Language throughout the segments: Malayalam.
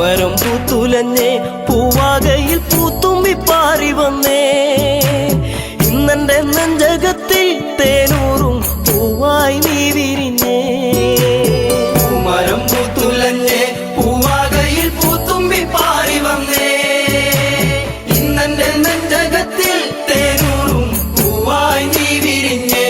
പൂമരം പൂത്തുലഞ്ഞേ പൂവാകയിൽ പൂത്തുമ്പി പാറി വന്നേ ഇന്നെന്റെ നെഞ്ചകത്തിൽ തേനൂറും പൂവായി നീ വിരിഞ്ഞേ പൂമരം പൂത്തുലഞ്ഞേ പൂവാകയിൽ പൂത്തുമ്പി പാറി വന്നേ ഇന്നെന്റെ നെഞ്ചകത്തിൽ തേനൂറും പൂവായി നീ വിരിഞ്ഞേ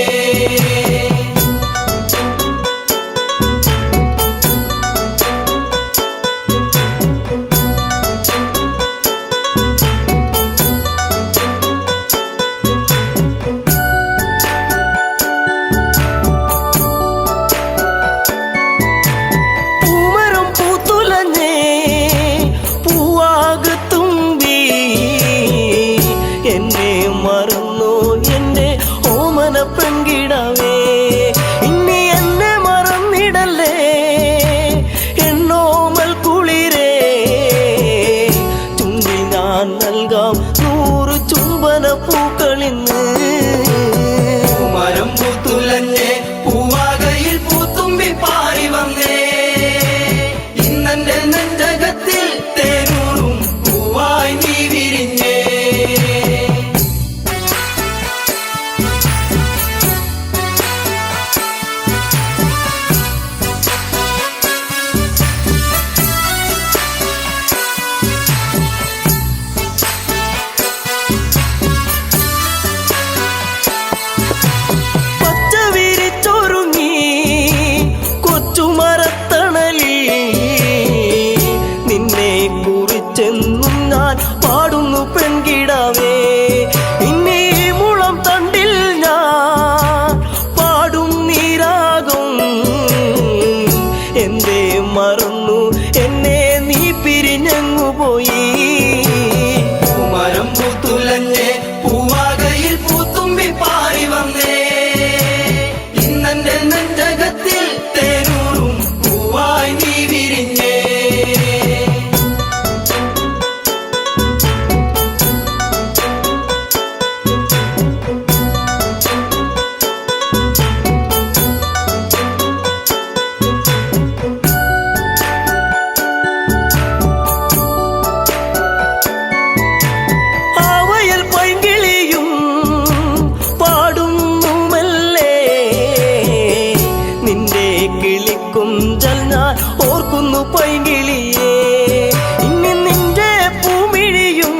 പെൺകിടാവേ ഇനി എന്നെ മറന്നിടല്ലേ എന്നോമൽ കുളിരേ ചുണ്ടിൽ ഞാൻ നൽകാം 100 ചുംബന പൂക്കളിന്ന് പൂമരം പൂത്തുലഞ്ഞേ പൂവാകയിൽ പൂത്തുമ്പി പാറി വന്നേ ഇന്നെന്റെ നെഞ്ചകത്തിൽ തേനൂറും പൂവായി നീ വിരിഞ്ഞേ ചെന്നും ഞാൻ പാടുന്നു പെൺകിടാവേ ഇനി മുളം തണ്ടിൽ ഞാൻ പാടും നീരാകും എന്തേ മറന്നു എന്നെ നീ പിരിഞ്ഞങ്ങു പോയി പൂമരം പൂത്തുലഞ്ഞേ പൂവാകയിൽ പൂത്തുമ്പി പാറി വന്നേ ഇന്നെന്റെ നെഞ്ചകത്തിൽ തേനൂറും പൂവായി നീ വിരിഞ്ഞേ കിളിക്കുഞ്ചൽ ഞാൻ ഓർക്കുന്നു പൈങ്കിളിയേ ഇനി നിന്റെ പൂമിഴിയും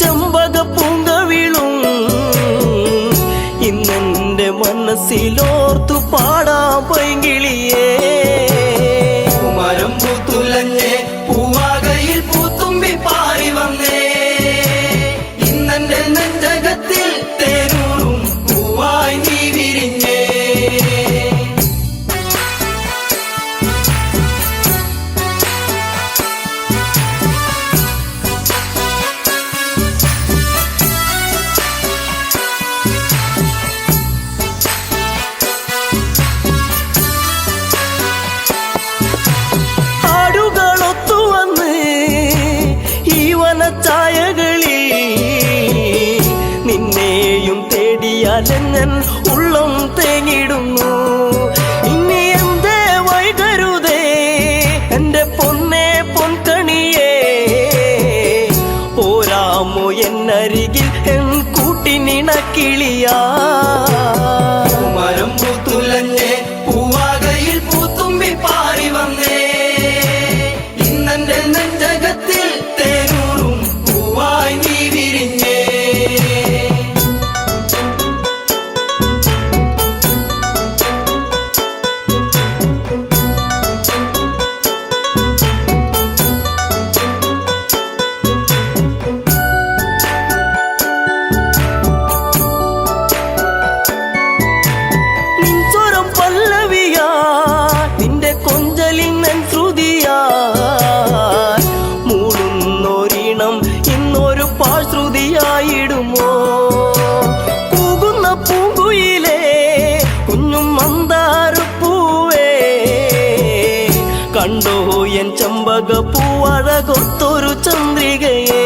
ചെമ്പക പൂങ്കവിളും ഇന്നെന്റെ മനസ്സിലോർത്തു പാടാം പൈങ്കിളിയേ പൂമരം പൂത്തുലഞ്ഞേ പൂവാകയിൽ പൂത്തുമ്പി പാറി വന്നേ ഇന്നെന്റെ നെഞ്ചകത്തിൽ തേനൂറും പൂവായി നീ വിരിഞ്ഞേ ചായകളിൽ നിന്നെയും തേടിയാലെങ്ങൻ ഉള്ളം തേങ്ങിടുന്നു ഇനി എന്തേ വൈകരുതേ എന്റെ പൊന്നേ പൊൻകണിയേ പോരാമോ എന്നരികിൽ എൻ കൂട്ടിനിണക്കിളിയാ പൂമരം പൂത്തുലഞ്ഞേ പൂവാകയിൽ പൂത്തുമ്പി പാറി വന്നേ ഇന്നെന്റെ നെഞ്ചകത്തിൽ തേനൂറും പൂവായി നീ വിരിഞ്ഞേ നിൻസ്വരം പല്ലവിയാ നിന്റെ കൊഞ്ചലിൻ ശ്രുതിയാ മൂടുന്നൊരിണം ഇന്നൊരു പാശ്രുതിയായിടുമോ കൂകുന്ന പൂങ്കുയിലേ കുഞ്ഞും മന്ദാരപ്പൂവേ കണ്ടോ എൻ ചെമ്പക പൂവഴകൊത്തൊരു ചന്ദ്രികയേ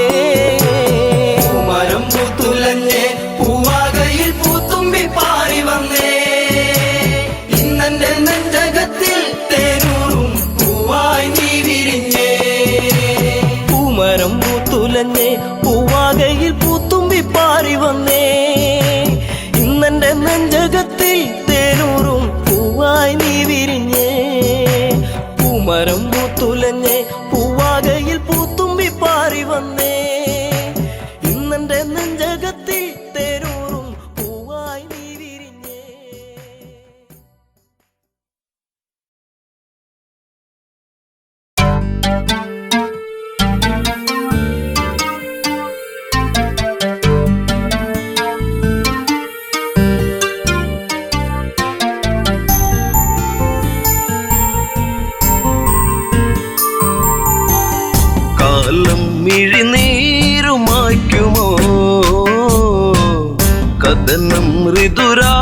പൂമരം പൂത്തുലഞ്ഞേ പൂവാകയിൽ പൂത്തുമ്പി പാറി വന്നേ ഇന്നെന്റെ നെഞ്ചകത്തിൽ തേനൂറും പൂവായി നീ വിരിഞ്ഞേ മിഴിനീരുമായ്ക്കുമോ കഥനം ഋതുരാഗമാകുമോ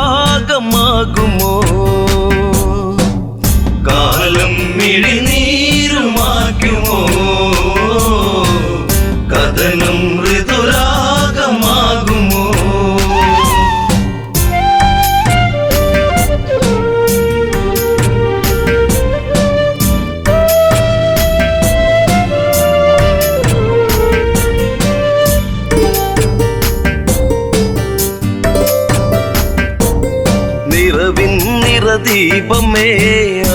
കാലം മിഴിനീരുമാക്കുമോ കഥനം ഋതുരാഗമാകുമോ നിറവിൻ നിറദീപമേ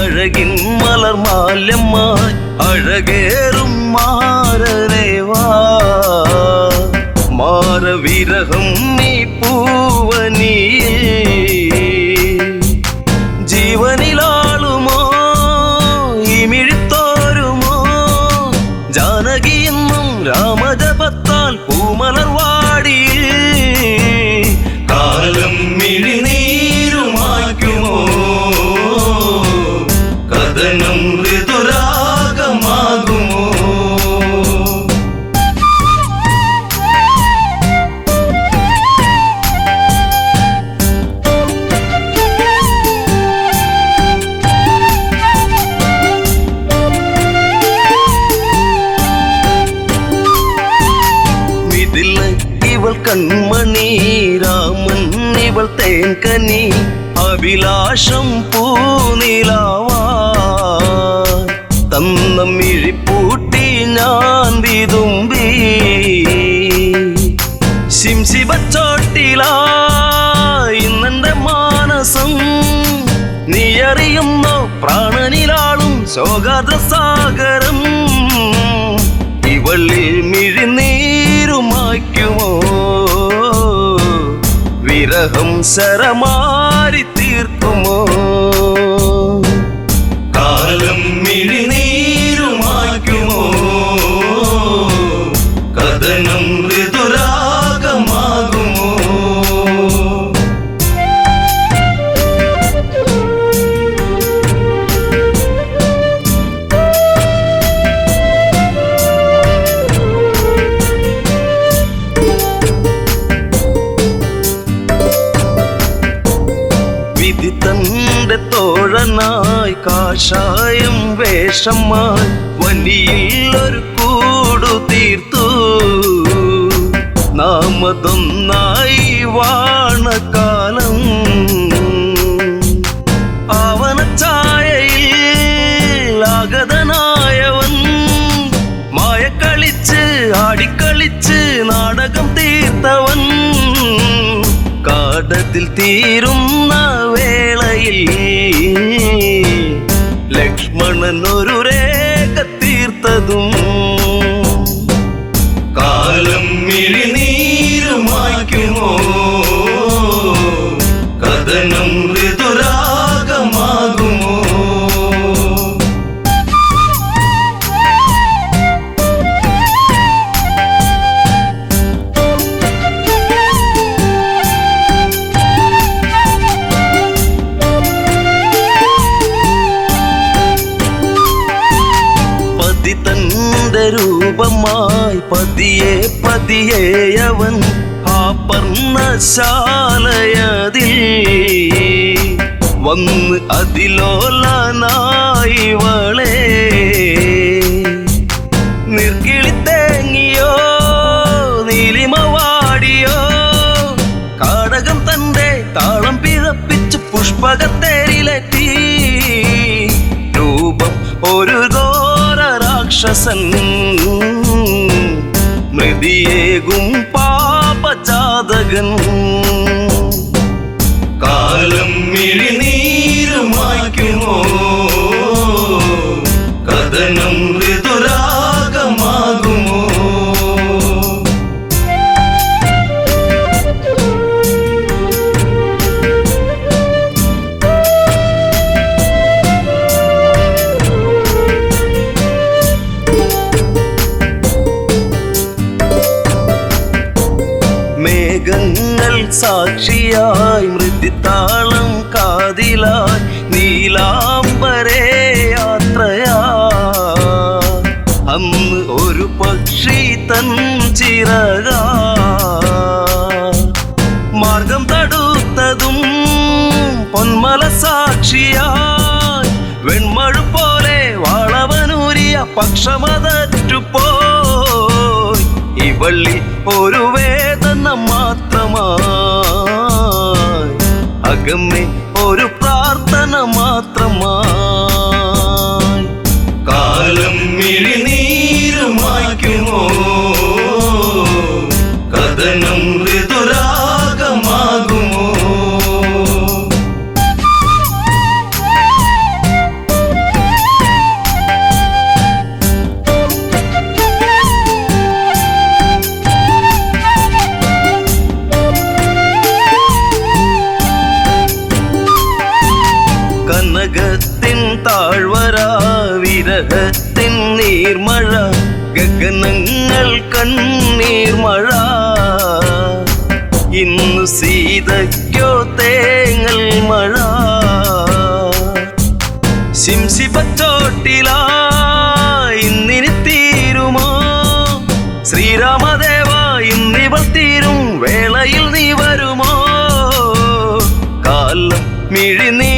അഴകിൻ മലർമാല്യമായി അഴകേറും മാരരേവാ മാരവിരഹം നീ പൂവനിയേ ജീവനിലാളുമോ ഈ മിഴിത്തോരുമോ ജാനകിയെന്നും രാമജപത്താൽ പൂമലർവാടി കാലം മിഴിനീരുമാക്കുമോ കഥനം ഋതുരാഗമാകുമോ ഇതിൽ ഇവൾ കൺമണി രാമൻ ഇവൾ തേൻകനി അഭിലാഷം പൂനിലാവാ തന്ന മിഴിപ്പൂട്ടി ഞാൻ വിതുമ്പി ശിംശിബച്ചോട്ടിലായി ഇന്നെന്റെ മാനസം നീ അറിയുന്നോ പ്രാണനിലാളും ശോകാദ്രസാഗരം ഇവളിൽ മിഴിനീരുമായ്ക്കുമോ വിരഹം ശരമാരി തീർക്കുമോ കാലം മിഴിനീരുമാക്കുമോ കഥനം ഋതുരാഗമാകുമോ വിധി തന്റെ തോഴനായി കാഷായം വേഷമായി വനിയിൽ ഒരു കൂടു തീർത്തു നാമതൊന്നായി വാണകാലം ആവനച്ചായയിൽ ആഗതനായവൻ മായക്കളിച്ച് ആടിക്കളിച്ച് നാടകം തീർത്തവൻ കാടത്തിൽ തീരുന്ന വേളയിൽ ലക്ഷ്മണൻ ഒരു രേഖ തീർത്തതും കാലം മിഴിനീരുമാക്കുമോ കഥനം ഋതുരാഗമാകുമോ തന്റെ രൂപമായി പതിയെ പതിയെ അവൻ ആ പർണശാലയതിൽ വന്ന് അതിലോലനായി വളേ നിർക്കിളിത്തേങ്ങിയോ നീലിമവാടിയോ കാടകം തന്റെ താളം പിഴപ്പിച്ച് പുഷ്പകത്തേരിലെത്തി രൂപം ഒരു ഘോര രാക്ഷസൻ മൃതിയേകും പാപജാതകൻ കാലം മിഴിനീരുമാക്കുമോ കഥനം ഋതുരാഗമാകുമോ മേഘങ്ങൾ സാക്ഷിയായി മൃദിത്താളം കാതിലായി നീലാംബരേ യാത്രയാ അന്ന് ഒരു പക്ഷി തൻ ചിറക മാർഗം തടുത്തതും പൊന്മല സാക്ഷിയായി വെൺമഴു പോലെ വളവനൂരിയ പക്ഷമതറ്റുപോയി ഈ വള്ളി ഒരു വേദന മാത്രമായി അകമ്മേ ഒരു പ്രാർത്ഥന മാത്രമായി കാലം മിഴിനീരുമായ്ക്കുമോ കഥനം ഋതുരാഗമാകുമോ കനകത്തിൻ താഴ്വര വിരഹത്തിൻ നീർമഴ ഗഗനങ്ങൾ കണ്ണീർമഴ ഇന്നു സീതയ്ക്കോ തേങ്ങൽ മഴ ശിംശിപ്പച്ചോട്ടിലായി ഇന്നിനി തീരുമോ ശ്രീരാമദേവ ഇന്നിവൾ തീരും വേളയിൽ നീ വരുമോ കാലം മിഴിനീരുമായ്ക്കുമോ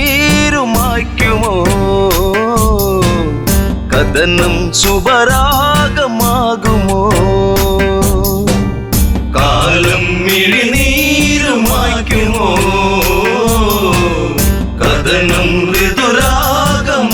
കഥനം ശുഭരാഗമാകുമോ കാലം മിഴിനീരുമായ്ക്കുമോ കഥനം ഋതുരാഗമാകുമോ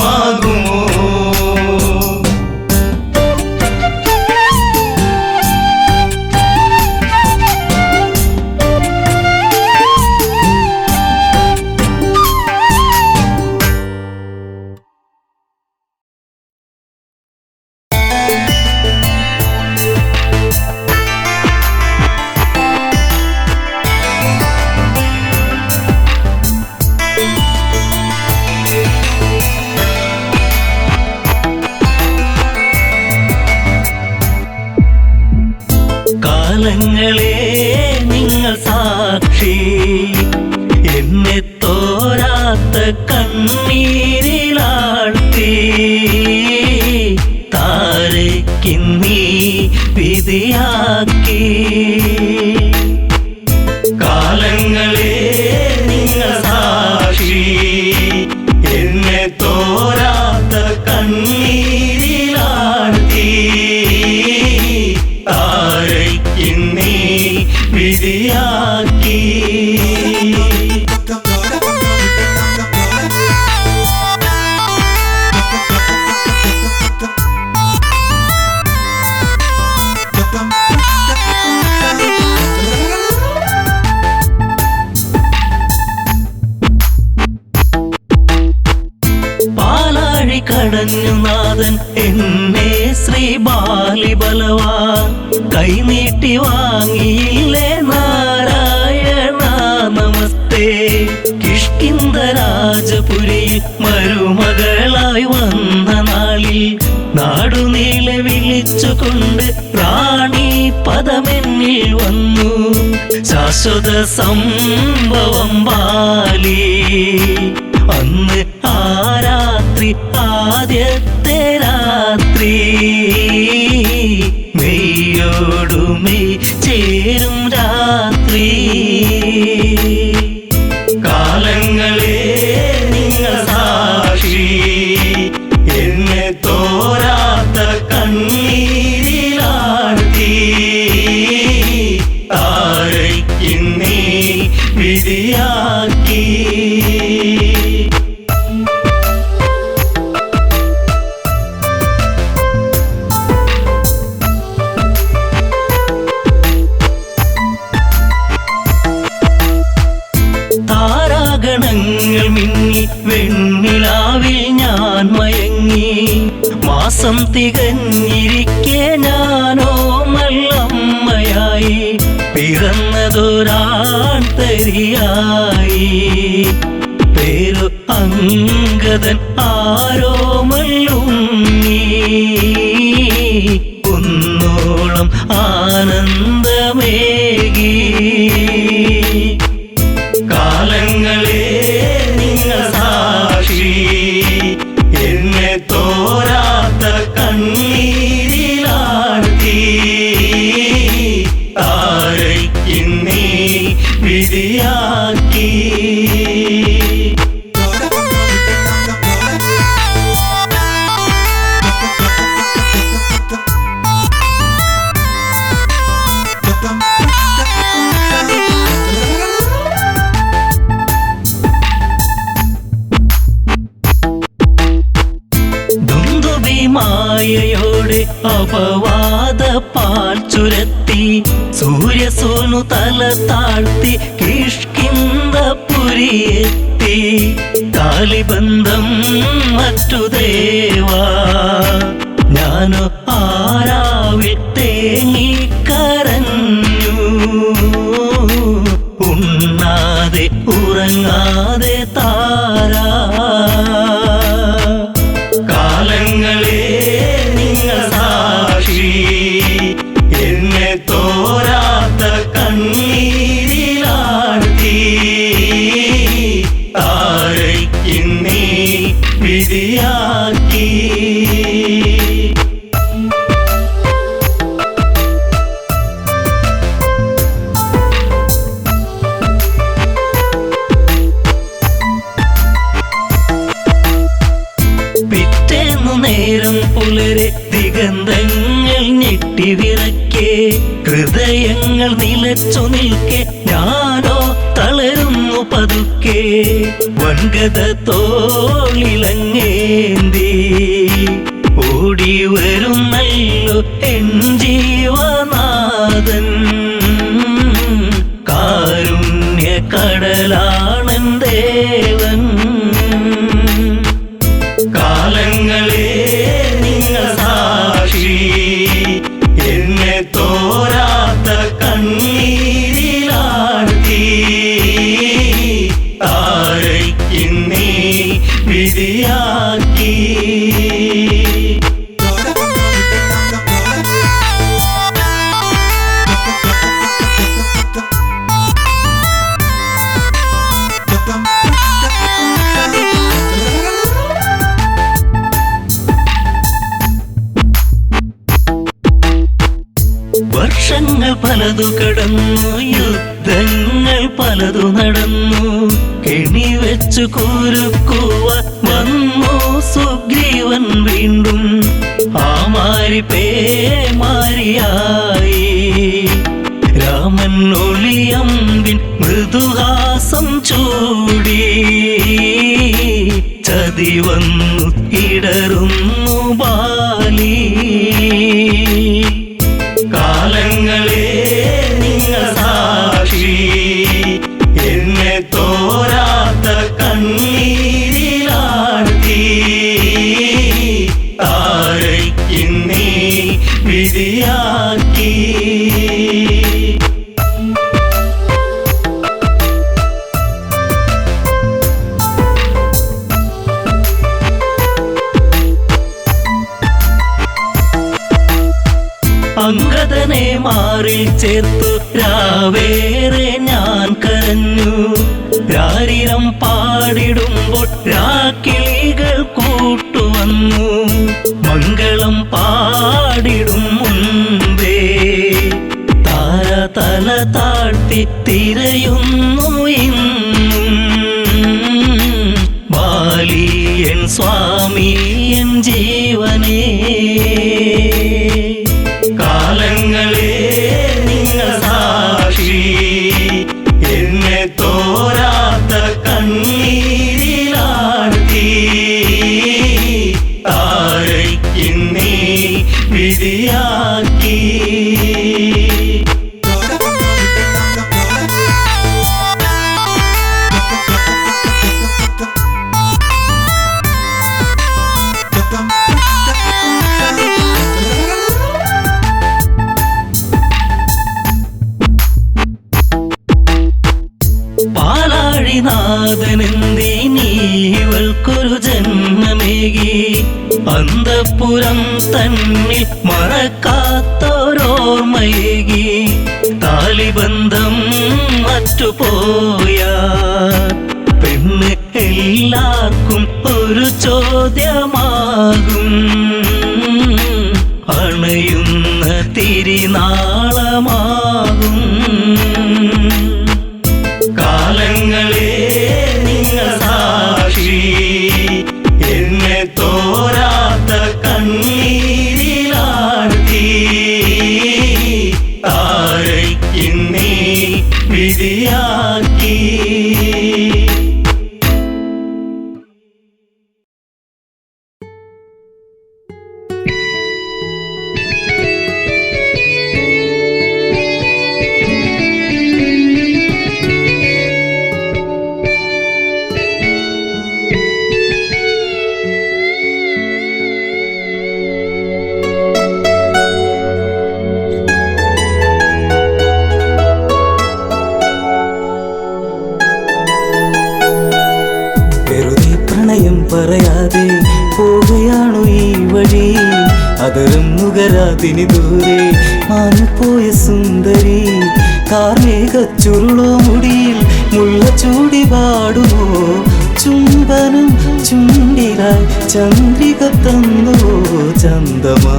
കാലങ്ങളെ നിങ്ങൾ സാക്ഷി എന്നെ തോരാത്ത കണ്ണീരിലാഴ്ത്തി താരയ്ക്കിന്നീ വിധിയാക്കി കാലങ്ങളെ നിങ്ങൾ സാക്ഷി എന്നെ തോരാത്ത കണ്ണീരിലാഴ്ത്തി താരയ്ക്കിന്നീ വിധിയാക്കി പാലാഴി കടഞ്ഞു നാഥൻ എന്നെ ശ്രീ ബാലിബലവാൻ കൈനീട്ടി വാങ്ങിയില്ലേ നാരായണ നമസ്തേ കിഷ്കിന്ധ രാജപുരിയിൽ മരുമകളായി വന്ന നാളിൽ നാടുനീളെ വിളിച്ചുകൊണ്ട് റാണി പദമെന്നിൽ വന്നു ശാശ്വത സംഭവം ബാലി അന്ന് ആ രാത്രി ആദ്യത്തെ രാത്രി മെയ്യോടുമെയ് ചേരും രാത്രി കാലങ്ങളെ നിങ്ങൾ സാക്ഷി എന്നെ തോരാത്ത കണ്ണീരിലാഴ്ത്തി താരയ്ക്കിന്നീ വിധിയാക്കി താരാഗണങ്ങൾ മിന്നി വെണ്ണിലാവിൽ ഞാൻ മയങ്ങി മാസം തികഞ്ഞിരിക്കെ ഞാനോ നല്ലമ്മയായി പിറന്നതൊരാൺ തരിയായി പേരു അങ്കദൻ ആരോമല്ലുണ്ണി കുന്നോളം ആനന്ദമേകി കാലങ്ങളെ നിങ്ങൾ സാക്ഷി എന്നെ തോരാത്ത കണ്ണീരിലാഴ്ത്തി മായയോടെ അപവാദ പാൽ ചുരത്തി സൂര്യസോനു തല താഴ്ത്തി കിഷ്കിന്ധപുരിയെത്തി കാലിബന്ധം മറ്റു ദേവാ ഞാനോ ആരാവിൽ തേങ്ങിക്കരഞ്ഞു ഉണ്ണാതെ ഉറങ്ങാതെ താരാ കാലങ്ങളെ നിങ്ങൾ സാക്ഷി എന്നെ തോരാത്ത കണ്ണീരിലാഴ്ത്തി താരയ്ക്കിന്നീ വിധിയാക്കി പിറ്റേന്നു നേരം പുലരെ ദിഗന്ധങ്ങൾ ഞെട്ടിവിറക്കെ ഹൃദയങ്ങൾ നിലച്ചു നിൽക്കെ ഞാനോ തളരുന്നു പതുക്കെ വൻഗത തോളിലങ്ങേന്തി ഓടി വരുന്നല്ലോ എൻ ജീവനാഥൻ കാരുണ്യ കടലാണൻ ദേവൻ കാലങ്ങളെ നിങ്ങൾ സാക്ഷി എന്നെ തോരാത്ത കണ്ണീരിലാഴ്ത്തി താരയ്ക്കിന്നീ വിധിയാക്കി വർഷങ്ങൾ പലതു കടന്നു യുദ്ധങ്ങൾ പലതു നടന്നു കെണി വെച്ചു കുരുക്കുവാൻ വന്നു സുഗ്രീവൻ വീണ്ടും ആ മാരി പേമാരിയായി രാമൻ ഒളിയമ്പിൻ മൃദുഹാസം ചൂടി ചതി വന്നു ഇടറുന്നു ബാലി കാലങ്ങളെ നിങ്ങൾ സാക്ഷി എന്നെ തോരാത്ത കണ്ണീരിലാഴ്ത്തി താരയ്ക്കിന്നീ വിധിയാക്കി അംഗദനെ മാറിൽ ചേർത്തു രാവേറെ ഞാൻ കരഞ്ഞു രാരിരം പാടിടുമ്പോൾ രാക്കിളികൾ കൂട്ടുവന്നു മംഗളം പാടിടും മുൻപേ താര തല താഴ്ത്തി തിരയുന്നു ഇന്നും ബാലിയൻ സ്വാമി എൻ ജീവനേ കാലങ്ങളെ നിങ്ങൾ സാക്ഷി എന്നെ തോരാത്ത കണ്ണീരിലാഴ്ത്തി താരയ്ക്കിന്നീ വിധിയാക്കി പാലാഴിനാഥനെന്തീ നീവൾക്കൊരു ജന്മമേകി അന്തഃപുരം തന്നിൽ മറക്കാത്തോരോർമ്മയേകി താലിബന്ധം മറ്റുപോയ പെണ്ണ് എല്ലാവർക്കും ഒരു ചോദ്യമാകും അണയുന്ന തിരിനാളമാകും കാലങ്ങളെ നിങ്ങൾ സാക്ഷി എന്നെ തോരാത്ത കണ്ണീരിലാഴ്ത്തി താരയ്ക്കിന്നീ വിധിയാക്കി പറയാതെ പോവുകയാണു ഈ വഴി അതരം നുകരാതിനി ദൂരെ മാഞ്ഞുപോയ സുന്ദരി കാർമേഘ ചുരുളോ മുടിയിൽ മുല്ല ചൂടി പാടുമോ ചുംബനം ചുണ്ടിലായി ചന്ദ്രിക തന്നുവോ ചന്ദമാ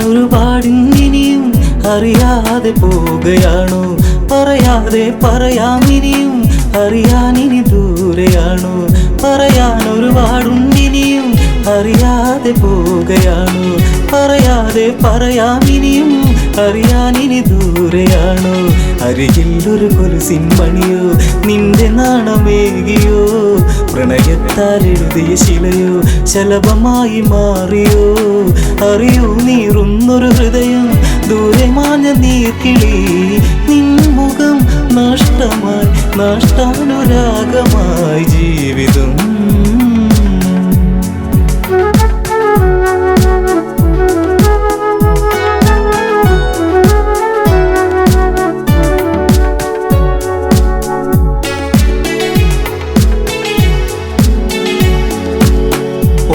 പറയാനൊരുപാടിനിയും അറിയാതെ പോവുകയാണോ പറയാതെ പറയാമിനിയും അറിയാനിനി ദൂരെയാണോ പറയാനൊരുപാടുണ്ടിനിയും അറിയാതെ പോവുകയാണോ പറയാതെ പറയാമിനിയും അറിയാനിനി ദൂരെയാണോ അരികിൽ ഒരു കൊലുസിൻ മണിയോ നിന്റെ നാണമേകിയോ പ്രണയത്താൽ എഴുതിയ ശിലയോ ശലഭമായി മാറിയോ അറിയൂ നീറുന്നൊരു ഹൃദയം ദൂരെ മാഞ്ഞ നീർക്കിളി നിൻ മുഖം നഷ്ടമായി നഷ്ടാനുരാഗമായി ജീവിതം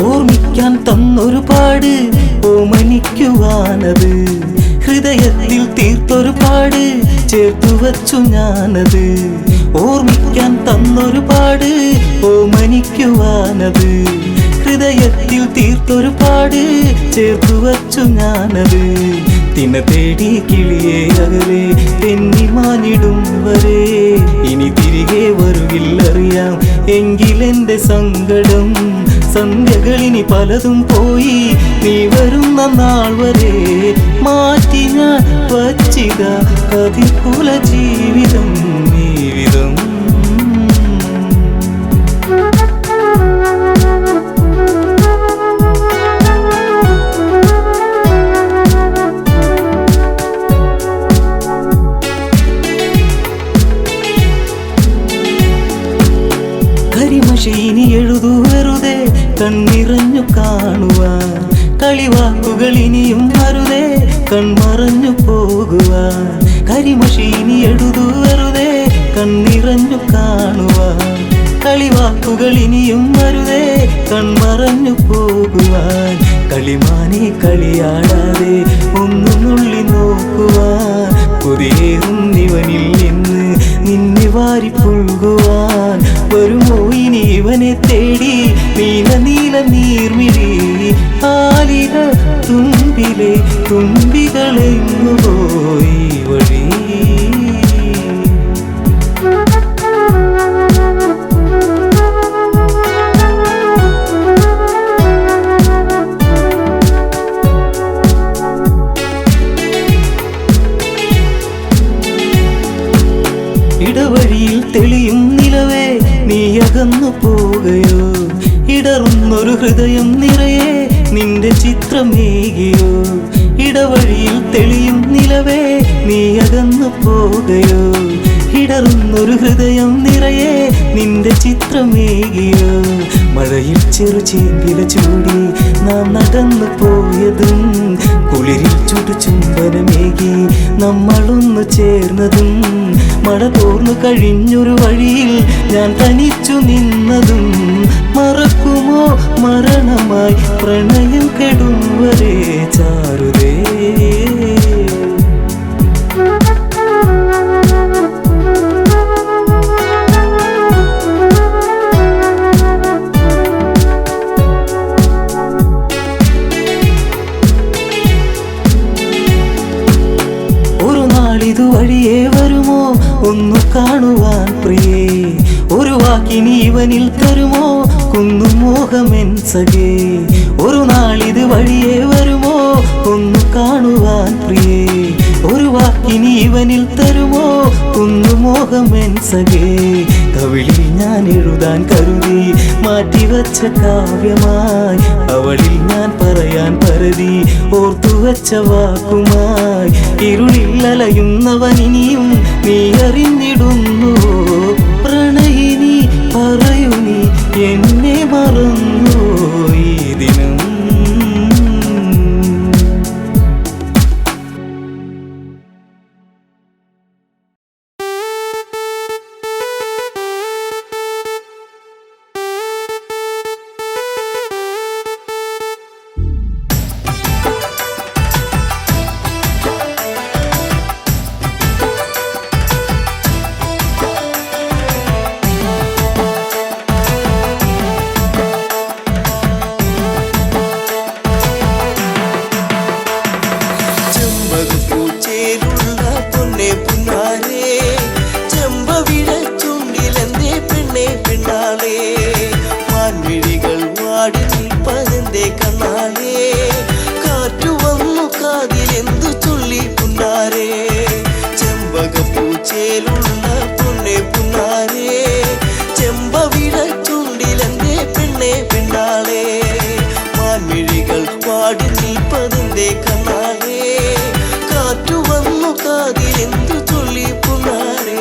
ഓർമ്മിക്കാൻ തന്നൊരു പാട് ഓമനിക്കുവാനത് ഹൃദയത്തിൽ തീർത്തൊരു പാട് ചേർത്തു വച്ചു ഞാനത് ഓർമ്മിക്കാൻ തന്നൊരു പാട് ഓമനിക്കുവാനത് ഹൃദയത്തിൽ തീർത്തൊരു പാട് ചേർത്തു വച്ചു ഞാനത് തിന തേടി കിളിയെ അകലെ തെന്നി മാനിടും വരെ ഇനി തിരികെ വരുകില്ലറിയാം എങ്കിലെന്റെ സങ്കടം സന്ധ്യകളിനി പലതും പോയി നീ വരുന്ന നാൾ വരെ മാറ്റി ഞാൻ വച്ചിത കതികുല ജീവിതം ജീവിതം കരിമഷീനി എഴുതു വെറുതെ കണ്ണിറഞ്ഞു കാണുവാൻ കളിവാക്കുകൾ ഇനിയും അരുതേ കൺമറഞ്ഞു പോകുവാൻ കരിമഷീനി എഴുതു വെറുതെ കണ്ണിറഞ്ഞു കാണുവാൻ കളിവാക്കുകൾ ഇനിയും അരുതേ കൺമറഞ്ഞു പോകുവാൻ കളിമാനെ കളിയാടാതെ ഒന്നു നുള്ളി നോക്കുവാൻ കൊതിയേറും ഇവനിൽ നിന്ന് നിന്നെ വാരി പുൽകുവാൻ വരുമോ ഇനി ഇവനെ തേടി നീല നീല നീർമിഴി ആലില തുമ്പിലെ തുമ്പികളെങ്ങു പോയി വഴി ഇടവഴിയിൽ തെളിയും നിലവേ നീ അകന്നു പോകയോ ഇടറുന്നൊരു ഹൃദയം നിറയെ നിന്റെ ചിത്രമേകിയോ ഇടവഴിയിൽ തെളിയും നിലവേ നീ അകന്നു പോകയോ ഇടറുന്നൊരു ഹൃദയം നിറയെ നിന്റെ ചിത്രമേകിയോ മഴയിൽ ചെറു ചേമ്പില ചൂടി നാം നടന്നു പോയതും കുളിരിൽ ചുടു ചുംബനമേകി നമ്മളൊന്നു ചേർന്നതും മഴ തോർന്നു കഴിഞ്ഞൊരു വഴിയിൽ ഞാൻ തനിച്ചു നിന്നതും മറക്കുമോ മരണമായി പ്രണയം കെടും വരെ ചാരുതേ ഇതുവഴിയേ വരുമോ ഒന്നു കാണുവാൻ പ്രിയേ ഒരു വാക്കിനി ഇവനിൽ തരുമോ കുന്നുമോഹമെൻ സഖേ ഒരു നാളിത് വഴിയേ വരുമോ ഒന്നു കാണുവാൻ പ്രിയേ ഒരു വാക്കിനി ഇവനിൽ തരുമോ കുന്നുമോഹമെൻ സഖേ കവിളിൽ ഞാൻ എഴുതാൻ കരുതി മാറ്റിവച്ച കാവ്യമായി അവളിൽ ഞാൻ പറയാൻ പരതി ഓർത്തുവച്ച വാക്കുമായി ഇരുളിൽ അലയുന്നവനിനിയും നീ അറിഞ്ഞിടുന്നു പ്രണയിനി പറയൂ നീ മാൻമിഴികൾ വാടി നിൽപ്പതെന്തേ കണ്ണാലേ കാറ്റു വന്നു കാതിലെന്തു ചൊല്ലി പുന്നാരേ ചെമ്പകപ്പൂച്ചേലുള്ള പൊന്നെ പുന്നാരേ ചെമ്പവിട ചുണ്ടിലെന്തേ പെണ്ണെ പെണ്ണാളേ മാൻമിഴികൾ വാടി നിൽപ്പതെന്തേ കണ്ണാലേ കാറ്റു വന്നു കാതിലെന്തു ചൊല്ലി പുന്നാരേ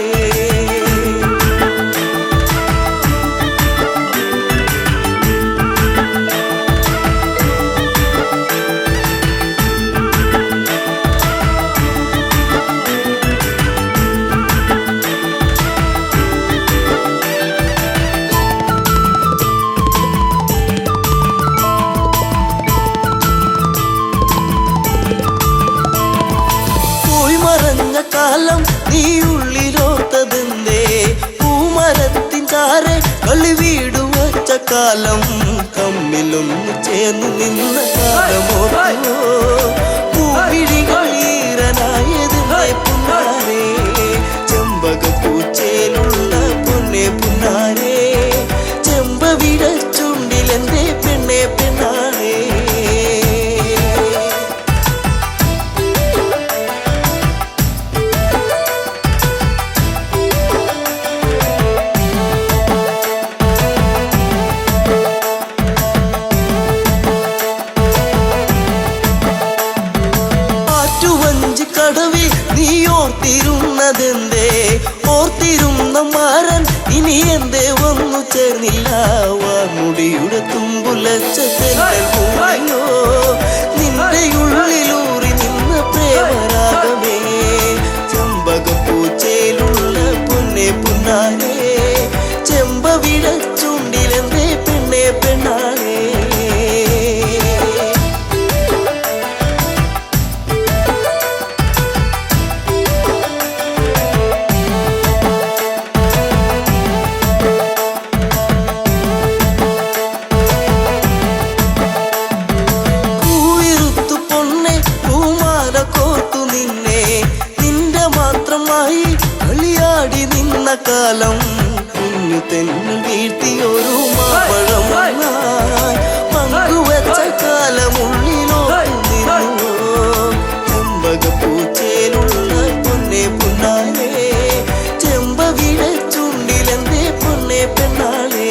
കാലം നീ ഉള്ളിലോത്തതെന്തേ പൂമരത്തിൻ ചാരെ കളി വീട് വച്ച കാലം തമ്മിലൊന്ന് ചേർന്ന് നിന്ന കാലമോ പൂവിഴികൾ ഈറനായതെന്തേ പുന്നാരേ ചെമ്പകപ്പൂച്ചേലുള്ള പൊന്നെ പുന്നാരേ ചെമ്പവിട ചുണ്ടിലെന്തേ പെണ്ണെ പെണ്ണാളേ കടവിൽ നീ ഓർത്തിരുന്നതെന്തേ ഓർത്തിരുന്ന മാരൻ ഇനി എന്തേ വന്നു ചേർന്നില്ല വാർമുടിയുടെ തുമ്പുലച്ചോ നിന്റെ ഉള്ളിലൂറി നിന്ന പ്രേമരാഗമേ ചെമ്പകപ്പൂച്ചയിലുള്ള പൊന്നെ പുന്നാരേ ചെമ്പവിട ചുണ്ടിലെന്തേ പെണ്ണെ പെണ്ണാളേ കാലം കുഞ്ഞു തെന്നു വീഴ്ത്തിയൊരു മാപ്പഴം പങ്കുവച്ച കാലമുള്ളിലോ നിന്നു ചെമ്പകപ്പൂച്ചേലുള്ള പൊന്നെ പുന്നാരേ ചെമ്പവിട ചുണ്ടിലെന്തേ പൊന്നെ പെണ്ണാളേ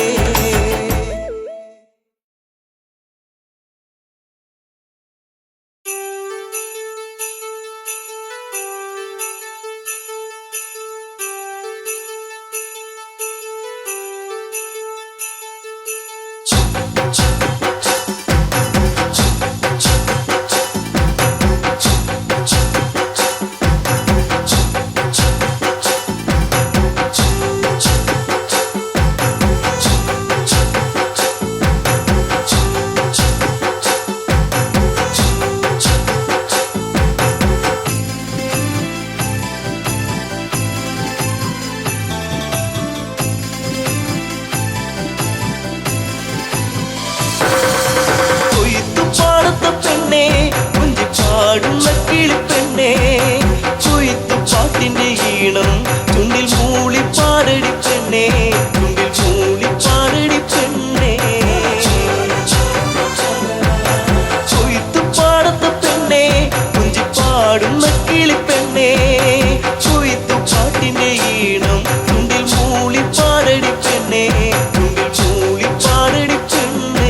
കിളിപ്പെണ്ണേ കൊയ്ത്തു പാട്ടിന്റെ ഈണം ചുണ്ടിൽ മൂളി പാടടി പെണ്ണേ ചുണ്ടിൽ മൂളി പാടടി പെണ്ണേ കൊയ്ത്തു പാടത്ത പെണ്ണേ കുഞ്ചി പാടുന്ന കിളിപ്പെണ്ണേ കൊയ്ത്തു പാട്ടിന്റെ ഈണം ചുണ്ടിൽ മൂളി പാടടി പെണ്ണേ ചുണ്ടിൽ മൂളി പാടടി പെണ്ണേ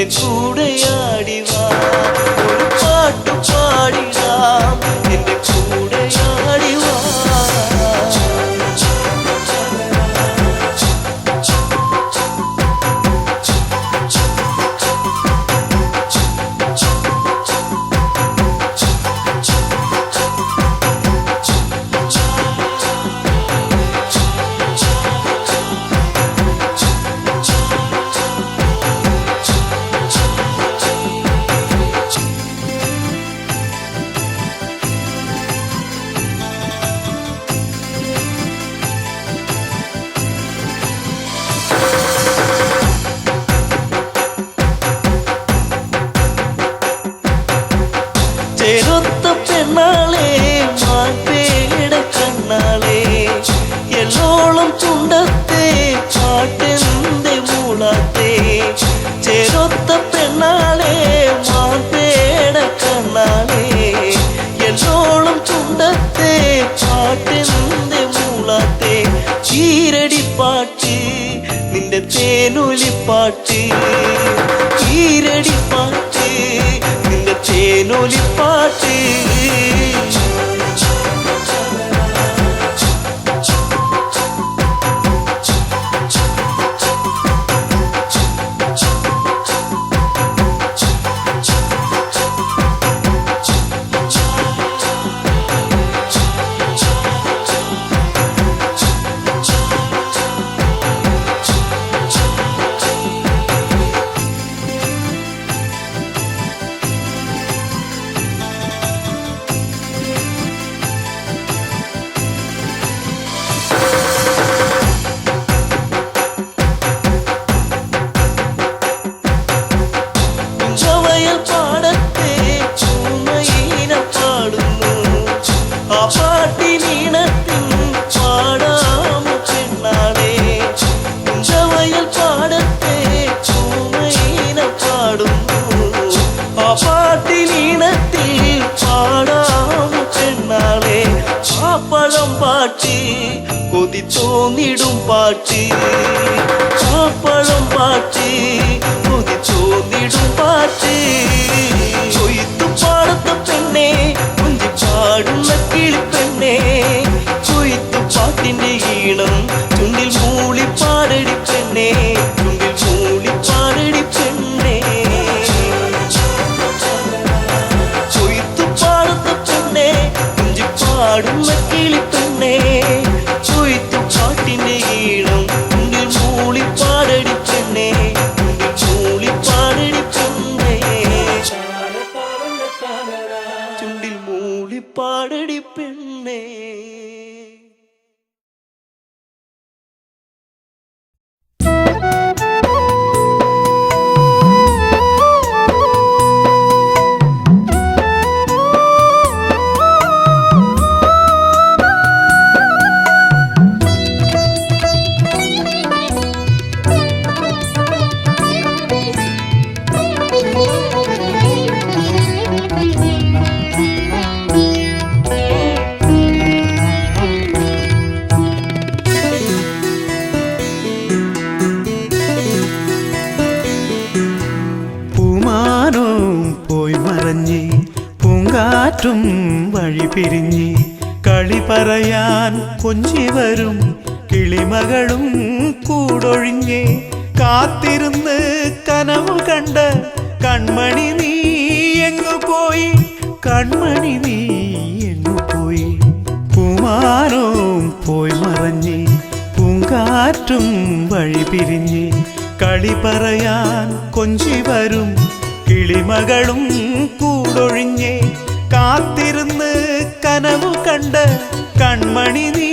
എൻ്റെ കൂടെയാടിവാ ഒരു പാട്ടു പാടിടാം എൻ്റെ കൂടെയാടിവാ ചേരൊത്ത പെണ്ണാളെ മാൻപേട കണ്ണാളെ എല്ലോളം ചുണ്ടത്തെ പാട്ടെന്തെ മൂളാത്തെ ചേരൊത്ത പെണ്ണാളെ മാൻപേട കണ്ണാളെ എല്ലോളം ചുണ്ടത്തെ പാട്ടെന്തെ മൂളാത്തെ ഈരടിപ്പാട്ട് നിന്റെ തേനൊലിപ്പാട്ട് ഈരടിപ്പാട്ട് നിന്റെ തേനൊലിപ്പാട്ട് പാടത്തെ ചൂമയിന പാടുന്നു ആ പാട്ടിനീണത്തിൻ പാടാമോ പെണ്ണാളെ കുഞ്ചവയൽ പാടത്തെ ചൂമയിന പാടുന്നു ആ പാട്ടിനീണത്തിൽ പാടാമോ പെണ്ണാളെ ആ പഴം പാട്ട് കൊതി തോന്നിടും പാട്ട് ആ പഴം പാട്ട് കൊതി തോന്നിടും പാട്ട് കൊയ്ത്തു പാടത്ത പെണ്ണെ കുഞ്ചി പാടുന്ന കിളിപ്പെണ്ണെ കൊയ്ത്തു പാട്ടിന്റെ ഈണം ചുണ്ടിൽ മൂളി പാടടി പെണ്ണെ ചുണ്ടിൽ മൂളി പാടടി പെണ്ണെ കൊയ്ത്തു പാടത്ത പെണ്ണെ കുഞ്ചി പാടുന്ന കിളിപ്പെണ്ണെ കൊയ്ത്തു പാട്ടിന്റെ ഈണം ചുണ്ടിൽ മൂളി പാടടി പെണ്ണെ ചുണ്ടിൽ മൂളി പാടടി പെണ്ണെ ചുണ്ടിൽ മൂളി പാടടി പെണ്ണെ പൂങ്കാറ്റും വഴി പിരിഞ്ഞ് കളി പറയാൻ കൊഞ്ചി വരും കിളിമകളും കൂടൊഴിഞ്ഞ് കാത്തിരുന്ന് കനവ് കണ്ട കൺമണി നീ എങ്ങു പോയി കൺമണി നീ എങ്ങു പോയി പൂമാനവും പോയി മറഞ്ഞ് പൂങ്കാറ്റും വഴി പിരിഞ്ഞ് കളി പറയാൻ കൊഞ്ചി വരും കിളിമകളും കൂടൊഴിഞ്ഞ് കാത്തിരുന്ന് കനവു കണ്ട കൺമണി നീ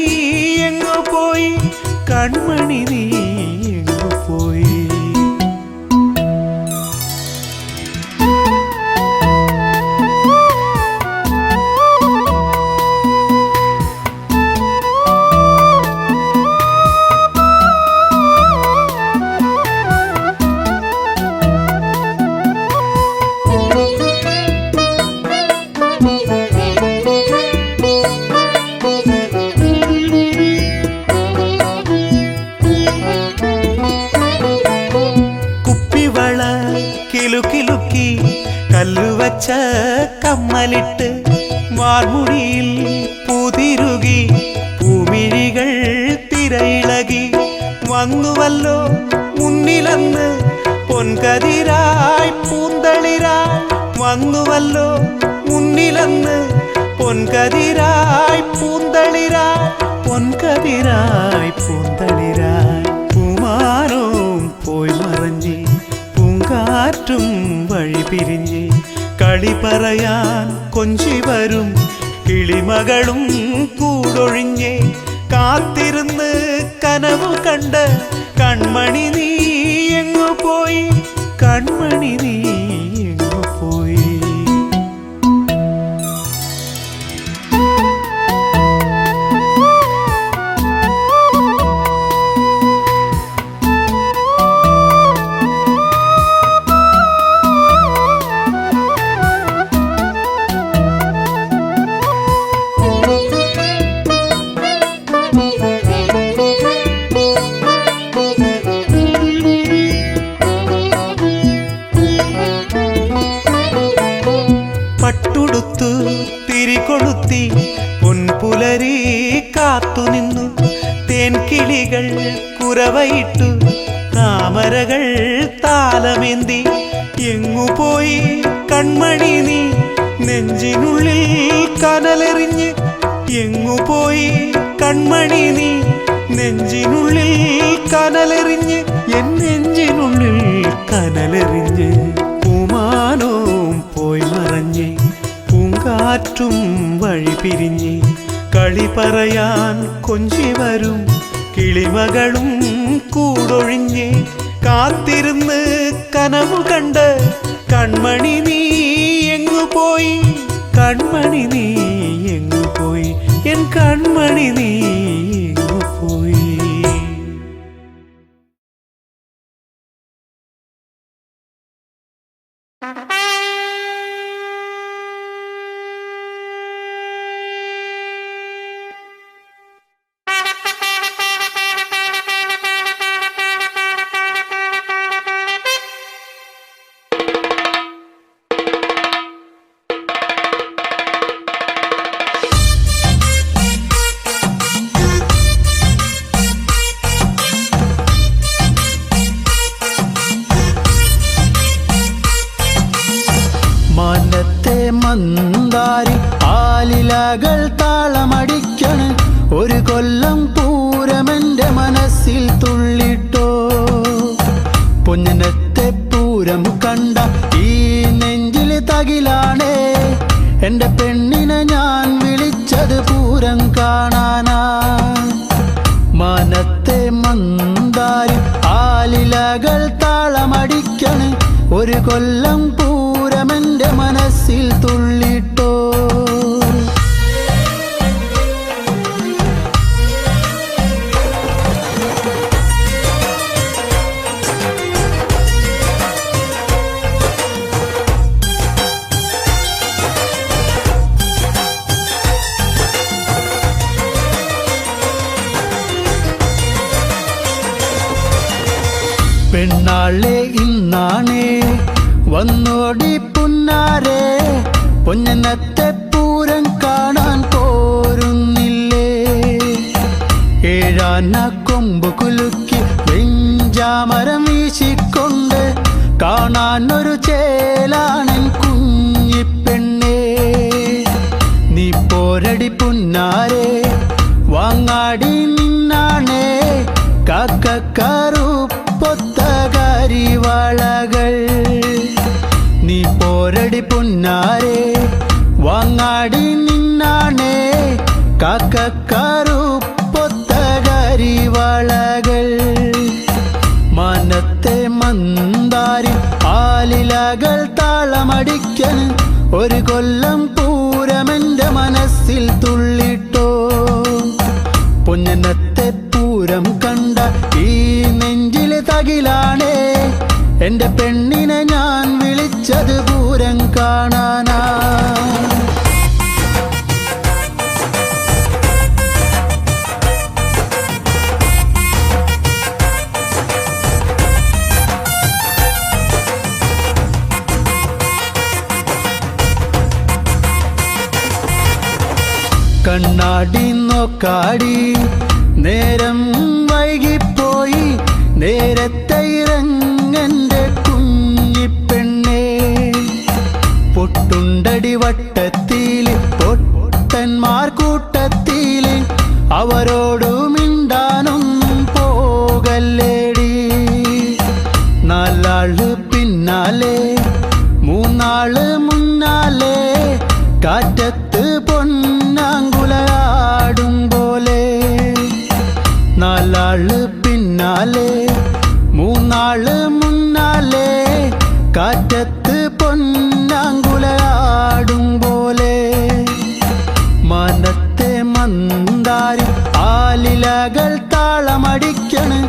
എങ്ങു പോയി കൺമണി നീ എങ്ങു പോയി പച്ച കമ്മലിട്ട് വാർമുടിയിൽ പുതിരുകി പൂമിഴികൾ തിരയിളകി വന്നുവല്ലോ മുന്നിലന്ന് പൊൻകതിരായി പൂന്തളിരായി വന്നുവല്ലോ മുന്നിലന്ന് പൊൻകതിരായി പൂന്തളിരായി പൊൻകതിരായി പൂന്തളിരായി പൂമാനവും പോയി മറഞ്ഞ് പൂങ്കാറ്റും വഴി പിരിഞ്ഞ് കളി പറയാൻ കൊഞ്ചി വരും കിളിമകളും കൂടൊഴിഞ്ഞ് കാത്തിരുന്ന് കനവു കണ്ട് കൺമണി നീ എങ്ങു പോയി കൺമണി നീ എങ്ങു പോയി പട്ടുടുത്തു തിരികൊളുത്തി പൊൻപുലരി കാത്തുനിന്നു തേൻകിളികൾ കുരവയിട്ടു താമരകൾ താലമേന്തി എങ്ങുപോയി കൺമണി നീ നെഞ്ചിനുള്ളിൽ കനലെറിഞ്ഞ് എങ്ങുപോയി കൺമണി നീ നെഞ്ചിനുള്ളിൽ കനലെറിഞ്ഞ് എൻ നെഞ്ചിനുള്ളിൽ കനലെറിഞ്ഞ് പൂമാനവും പോയി മറഞ്ഞ് പൂങ്കാറ്റും വഴി പിരിഞ്ഞ് കളി പറയാൻ കൊഞ്ചി വരും കിളിമകളും കൂടൊഴിഞ്ഞ് കാത്തിരുന്ന് കനവു കണ്ട് കൺമണി നീ എങ്ങു പോയി കൺമണി നീ എങ്ങു പോയി എൻ കൺമണി നീ എങ്ങു പോയി മാനത്തെ മന്ദാരി ആലിലകൾ താളമടിക്കണ് ഒരു കൊല്ലം പൂരമെന്റെ മനസ്സിൽ തുള്ളിട്ടോ പൊന്നനത്തെ പൂരം കണ്ട ഈ നെഞ്ചിൽ തകിലാണേ എന്റെ പെണ്ണിനെ ഞാൻ വിളിച്ചത് പൂരം കാണാനാ മാനത്തെ മന്ദാരി ആലിലകൾ താളമടിക്കണ് ഒരു കൊല്ലം പൂരമെന്റെ മനസ്സിൽ തുള്ളിട്ടോ പെണ്ണാളെ ഇന്നാണേ വന്നോടി പുന്നാരെ പൊന്നനത്തെ പൂരം കാണാൻ പോരുന്നില്ലേ ഏഴാന കൊമ്പ് കുലുക്കി വെഞ്ചാമരം വീശിക്കൊണ്ട് കാണാൻ ഒരു ചേലാണൻ കുഞ്ഞിപ്പെണ്ണേ നീ പോരടി പുന്നാരെ വാങ്ങാടി നിന്നാണേ കാക്കക്കാറുപ്പൊത്ത കരിവാളകൾ നീ പോരടി പുന്നാരെ വാങ്ങാടി നിന്നാണേ കാക്കക്കാറുപ്പൊത്ത കരിവാളകൾ മാനത്തെ മന്ദാരി ആലിലകൾ താളമടിക്കൻ ഒരു കൊല്ലം പൂരമെന്റെ മനസ്സിൽ തുള്ളിട്ടോ പൊന്നനത്തെ പൂരം കണ്ട ഈ നെഞ്ചിലെ തകിലാണേ എന്റെ പെണ്ണിനെ ഞാൻ വിളിച്ചത് പൂരം കാണാനാ കണ്ണാടി നോക്കാടി നേരം വൈകിപ്പോയി നേരത്തെ ഇറങ്ങന്റെ കുഞ്ഞിപ്പെണ്ണേ പൊട്ടുണ്ടടി വട്ടത്തിൽ പൊട്ടന്മാർ കൂട്ടത്തിൽ അവരോടു മിണ്ടാനൊന്നും പോകല്ലേടി നാലാള് പിന്നാലെ മൂന്നാള് മുന്നാലെ കാറ്റത്ത് പൊന്നാങ്കുലയാടും പോലെ നാലാള് പിന്നാലെ മൂന്നാള് മുന്നാലെ കാറ്റത്ത് പൊന്നാങ്കുലയാടും പോലെ മനത്തെ മന്ദാരി ആലിലകൾ താളമടിക്കണ്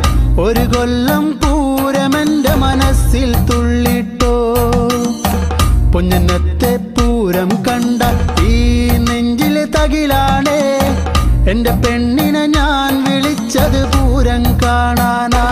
ഒരു കൊല്ലം പൂരമെന്റെ മനസ്സിൽ തുള്ളിട്ടോ പൊന്നത്തെ പൂരം കണ്ട ഈ നെഞ്ചിലെ തകിലാണേ എന്റെ പെണ്ണിനെ ഞാൻ വിളിച്ചത് പൂരം കാണാനാ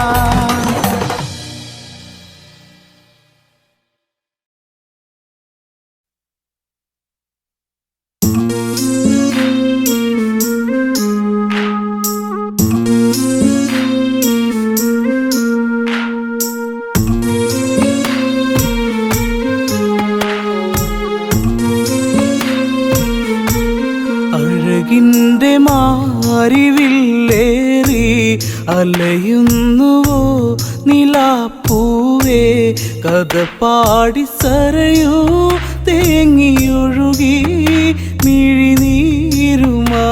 അഴകിൻ്റെ മാരിവില്ലേറി അലയുന്നുവോ നിലാപ്പൂവേ കഥ പാടി സരയൂ തേങ്ങിയൊഴുകി മിഴിനീരുമാ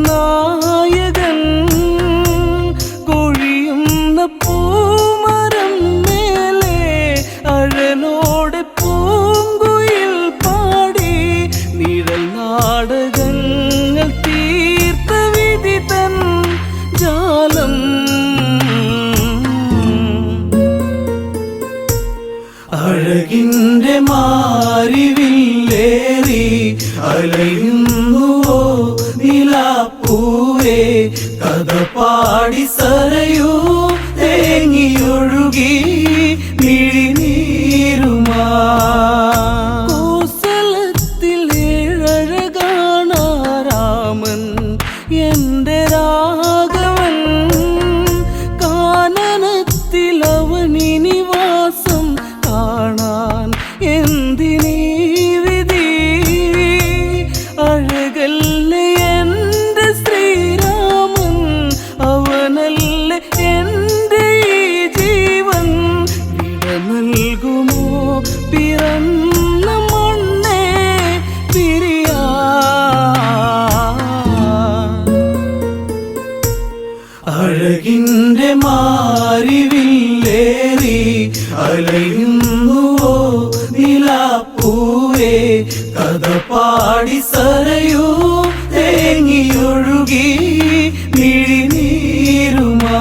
സൂര്യനായകൻ കൊഴിയുന്ന പൂമരം മേലെ അഴനോടെ പൂങ്കുയിൽ പാടി നിഴൽ നാടകങ്ങൾ തീർത്ത വിധി തൻ ജാലം അഴകിൻ്റെ മാരിവില്ലേറി അലയുന്നുവോ നിലാപ്പൂവേ കഥ പാടി സരയൂ തേങ്ങിയൊഴുകി മിഴിനീരുമാ കോസലത്തിൽ ഏഴഴകാണാരാമൻ എൻ്റെ രാഘവൻ കാനനത്തിൽ അവനിനി വാസം കാണാൻ എന്തിനീ വിധി അഴകല്ലേ എൻ്റെ ശ്രീരാമൻ അവനല്ലേ എൻ്റെ ഈ ജീവൻ വിട നൽകുമോ പിറന്ന മണ്ണേ പിരിയാ അഴകിൻ്റെ മാരിവില്ലേറി അലയുന്നുവോ നിലാപ്പൂവേ കഥ പാടി സരയൂ തേങ്ങിയൊഴുകി മിഴിനീരുമാ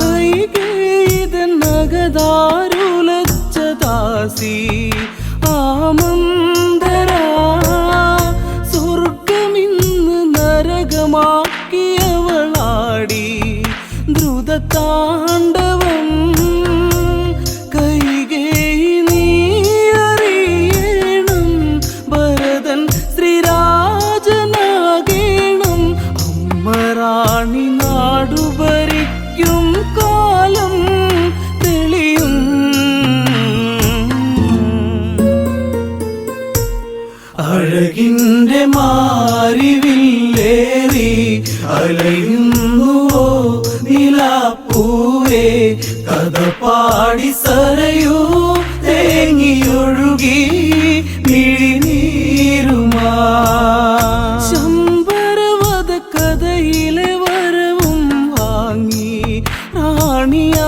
കൈകേയിതൻ നഗതാരുലച്ച ദാസി ആമന്തരാ സ്വർഗമിന്ന് നരകമാക്കിയവളാടി ദ്രുതതാണ്ഡവം കൈകേയി നീ അറിയണം ഭരതൻ ശ്രീരാജനാകേണം അമ്മറാണി നാടുഭരിക്കും കാലം തെളിയും അഴകിൻ്റെ മാരിവില്ലേറി അലയുന്നുവോ നിലാപ്പൂവേ കഥ പാടി സരയൂ തേങ്ങിയൊഴുകി മിഴിനീരുമാ ശമ്പരവധ കഥയിലെ വരവും വാങ്ങി റാണിയാകണം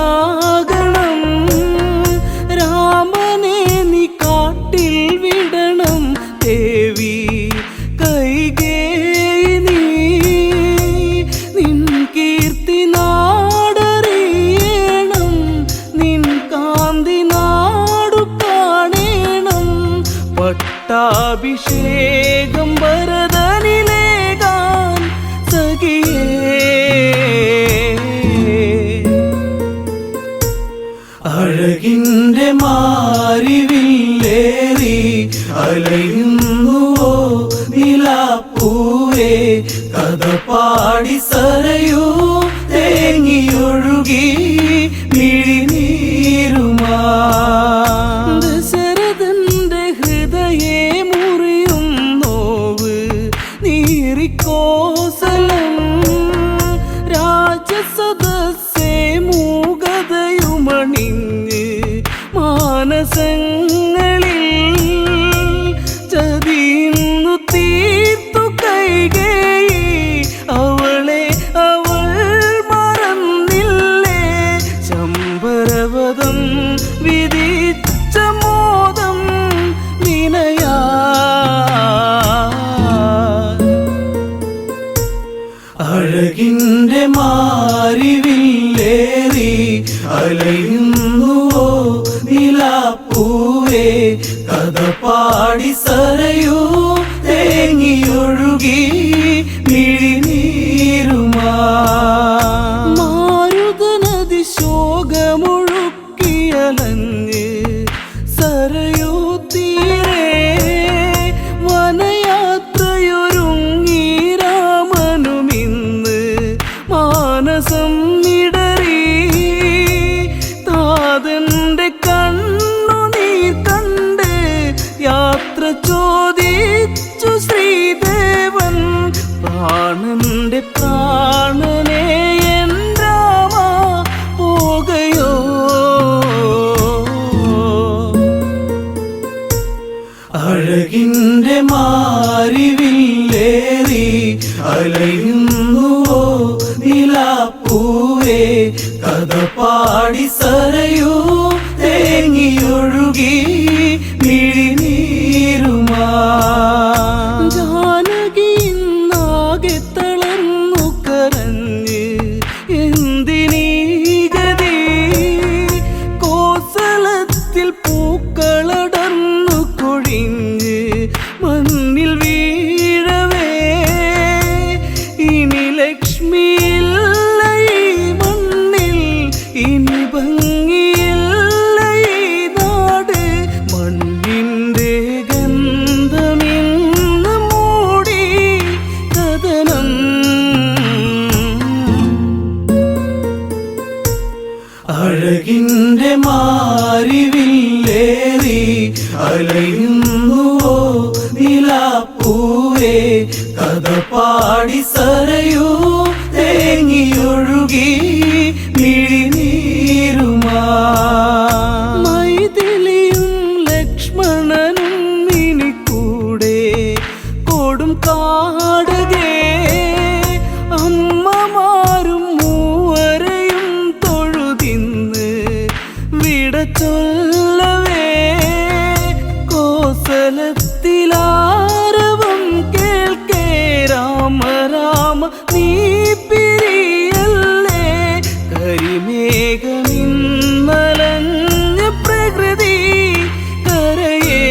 രാമനെ സ്നേഹം ഭരതനിലേകാൻ സഖിയേ. അഴകിൻ്റെ മാരിവില്ലേറി അലയുന്നുവോ നിലാപ്പൂവേ, കഥ പാടി സരയൂ തേങ്ങിയൊഴുകി മിഴിനീരുമാ. ദശരഥന്റെ ഹൃദയേ മുറിയും നോവ് നീറിക്കോസലം, രാജസദസ്സേ മൂകതയുമണിഞ്ഞ് മാനസങ്ങളിൽ ചതിയുന്നു തീർത്തു കൈകേയി. അവളെ അവൾ മറന്നില്ലേ, ശമ്പരവദം വിധിച്ച മോദം വിനയാ. അഴകിൻ്റെ മാരിവില്ലേറി അലയുന്നുവോ നിലാപ്പൂവേ, കഥ പാടി സരയൂ തേങ്ങിയൊഴുകി മിഴിനീരുമാ. മാരുതനദി ശോകമൊഴുക്കിയലഞ്ഞ് സരയൂ തീരെ വനയാത്രയൊരുങ്ങി രാമനുമിന്ന് മാനസം ഇടറി. താതന്റെ കണ്ണുനീർ കണ്ട് യാത്ര ചോദിച്ചു ശ്രീദേവൻ, പ്രാണന്റെ പ്രാണനെ എൻ രാമ പോകയോ. അഴകിൻ്റെ മാരിവില്ലേറി അലയുന്നുവോ നിലാപ്പൂവേ, കഥ പാടി സരയൂ തേങ്ങിയൊഴുകി മിഴിനീരുമാ. ജാനകി നാകെ തളർന്നു കരഞ്ഞ് എന്തിനീ ഗതി, കോസലത്തിൽ പൂക്കളടർന്നു കൊഴിഞ്ഞ് മണ്ണിൽ വീഴവേ. ഇനി ലക്ഷ്മിയില്ല ഈ മണ്ണിൽ, ഇനി ഭംഗിയില്ല ഈ നാട്. മണ്ണിൻ്റെ ഗന്ധമിന്ന് മൂടി കഥനം. അഴകിൻ്റെ മാരിവില്ലേറി അലയുന്നുവോ നിലാപ്പൂവേ, കഥ പാടി സരയൂ തേങ്ങിയൊഴുകി മിഴിനീരുമാ. മൈഥിലിയും ലക്ഷ്മണനും ഇനി കൂടെ കൊടും കാടകേ, അമ്മമാരും മൂവരെയും തൊഴുതിന്ന് വിട ചൊല്ലവേ. കോസലത്തിലാരവം കേൾക്കേ രാമ രാമ നീ പിരിയല്ലേ. കരിമേഘമിന്നലഞ്ഞ പ്രകൃതി കരയേ.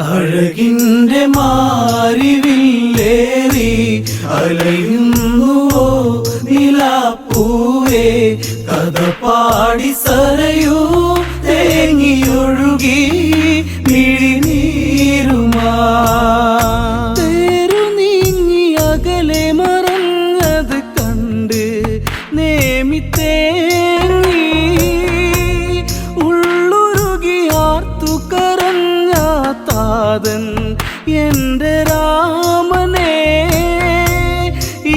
അഴകിൻ്റെ മാരിവില്ലേറി അലയുന്നുവോ നിലാപ്പൂവേ, കഥ പാടി സരയൂ തേങ്ങിയൊഴുകി മിഴിനീരുമാ. തേരു നീങ്ങി അകലെ മറഞ്ഞത് കണ്ട് നേമിത്തേങ്ങി, ഉള്ളുരുകി ആർത്തു കരഞ്ഞ താതൻ എൻ്റെ രാമനെ.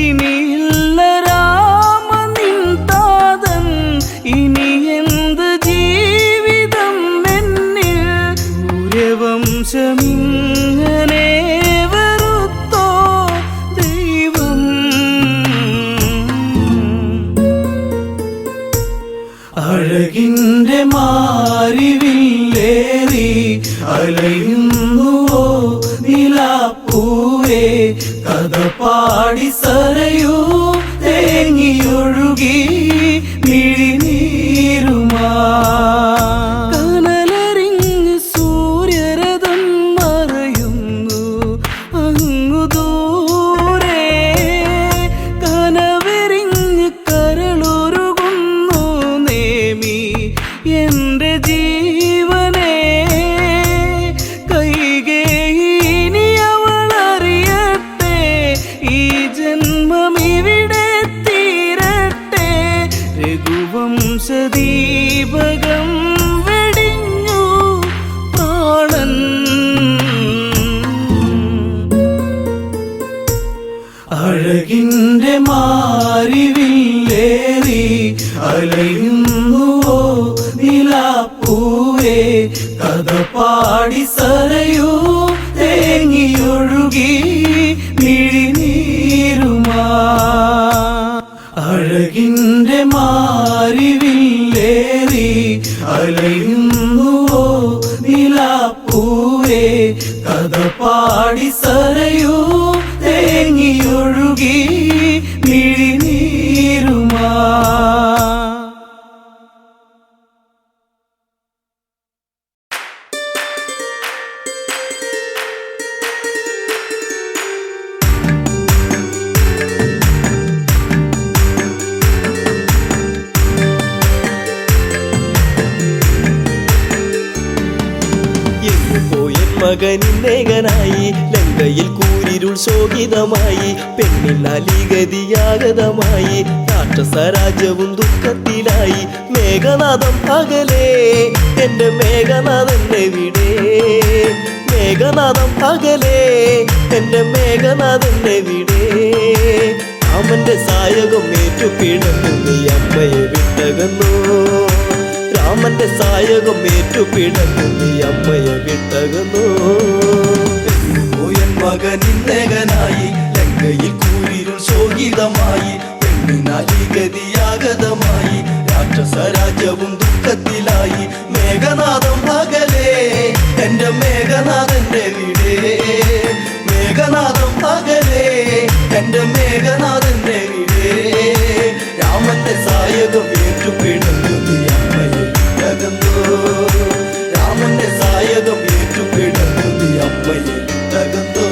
ഇനിയില്ല രാമ നിൻ താതൻ, ഇനി എന്ത് ജീവിതം എന്നിൽ. സൂര്യവംശമിങ്ങനെ വെറുത്തോ ദൈവം. അഴകിൻ്റെ മാരിവില്ലേറി അലയുന്നുവോ നിലാപ്പൂവേ, കഥ പാടി സരയൂ തേങ്ങിയൊഴുകി മിഴിനീരുമാ. കനലറിഞ്ഞ അലയുന്നുവോ നിലാപ്പൂവേ കഥ പാടി സരയൂ തേങ്ങിയൊഴുകി മിഴിനീരുമാ അഴകിൻ്റെ മാരിവില്ലേറി അലയുന്നുവോ നിലാപ്പൂവേ കഥ പാടി സരയൂ തേങ്ങിയൊഴുകി മിഴിനീരുമാ മകനിന്നേകനായി ലങ്കയിൽ കൂരിരുൾ ശോകിതമായി പെണ്ണിനാലിഗതിയാഗതമായി രാക്ഷസരാജ്യവും ദുഃഖത്തിലായി മേഘനാഥം അകലേ എന്റെ മേഘനാഥനെവിടെ മേഘനാഥം അകലേ എന്റെ മേഘനാഥനെവിടെ രാമന്റെ സായകം ഏറ്റുപിടന്നു നീ അമ്മയെ വിട്ടകന്നു രാമന്റെ സായകം ഏറ്റുപിടന്നു നീ അമ്മയെ വിട്ടകന്നു പോയൻ മകനിന്നേകനായി ലങ്കയിൽ കൂരിരുൾ ശോകിതമായി പെണ്ണിനാലിഗതിയാഗതമായി രാക്ഷസരാജ്യവും ദുഃഖത്തിലായി മേഘനാഥം അകലേ എന്റെ മേഘനാഥന്റെ വീടേ മേഘനാഥം അകലേ എന്റെ മേഘനാഥന്റെ വീടേ രാമന്റെ സായകം ഏറ്റുപിടന്നു നീ അമ്മയെ വിട്ടകന്നു രാമന്റെ സായകം ഏറ്റുപിടന്നു നീ അമ്മയെ വിട്ടകന്നു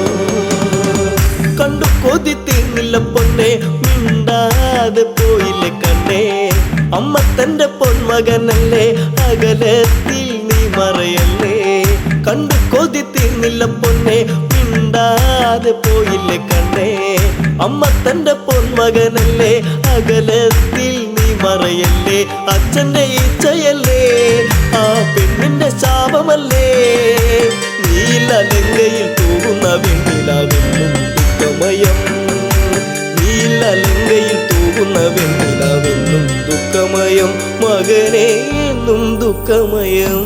കണ്ടു കൊതി തീർന്നില്ല പൊന്നെ മിണ്ടാതെ പോയില്ലേ കണ്ണേ അമ്മ തന്റെ പൊന്മകനല്ലേ അകലത്തിൽ നീ മറയല്ലേ കണ്ടു കൊതി തീർന്നില്ല പൊന്നെ മിണ്ടാതെ പോയില്ലേ കണ്ണേ അമ്മ തന്റെ പൊന്മകനല്ലേ അകലത്തിൽ നീ മറയല്ലേ അച്ഛന്റെ ഇച്ഛയല്ലേ ആ പെണ്ണിന്റെ ശാപമല്ലേ നീല ലങ്കയിൽ തൂകുന്ന വെണ്ണിലാവെന്നും ദുഃഖമയം നീല ലങ്കയിൽ തൂകുന്ന വെണ്ണിലാവെന്നും ദുഃഖമയം മകനെ എന്നും ദുഃഖമയം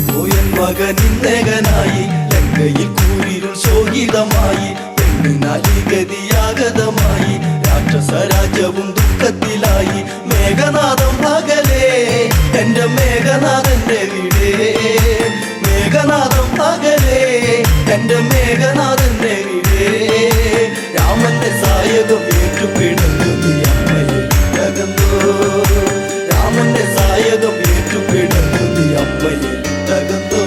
പോയൻ മകനിന്നേകനായി ലങ്കയിൽ കൂരിരുൾ ശോകിതമായി പെണ്ണിനാലിഗതിയാഗതമായി രാക്ഷസരാജ്യവും ദുഃഖത്തിലായി മേഘനാഥം അകലേ എന്റെ മേഘനാഥന്റെ വീടേ മേഘനാഥം അകലേ എന്റെ മേഘനാഥന്റെ വീടേ രാമന്റെ സായകം ഏറ്റുപിടന്നു നീ അമ്മയെ വിട്ടകന്നു രാമന്റെ സായകം ഏറ്റുപിടന്നു നീ അമ്മയെ വിട്ടകന്നു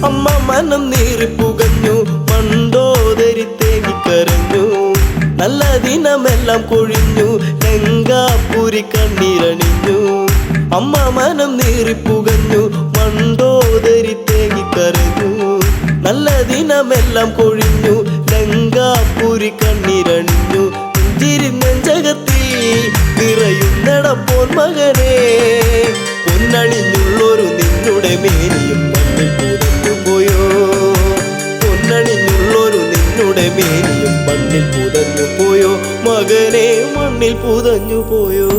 അമ്മ മനം നീറിപ്പുകഞ്ഞു മണ്ടോദരി തേങ്ങിക്കരഞ്ഞു നല്ല ദിനമെല്ലാം കൊഴിഞ്ഞു ലങ്കാപുരി കണ്ണീരണിഞ്ഞു അമ്മ മനം നീറിപ്പുകഞ്ഞു മണ്ടോദരി തേങ്ങിക്കരഞ്ഞു നല്ല ദിനമെല്ലാം കൊഴിഞ്ഞു ലങ്കാപുരി കണ്ണീരണിഞ്ഞു നെഞ്ചിരി നെഞ്ചകത്തിൽ നിറയുന്നട പൊന്മകനെ പൊന്നണിഞ്ഞുള്ളൊരു നിന്നുടെ മേനിയും മണ്ണിൽ പുതഞ്ഞു പോയോ പൊന്നണിഞ്ഞുള്ളൊരു നിന്നുടെ മേനിയും മണ്ണിൽ പുതഞ്ഞു പോയോ മകനെ മണ്ണിൽ പുതഞ്ഞു പോയോ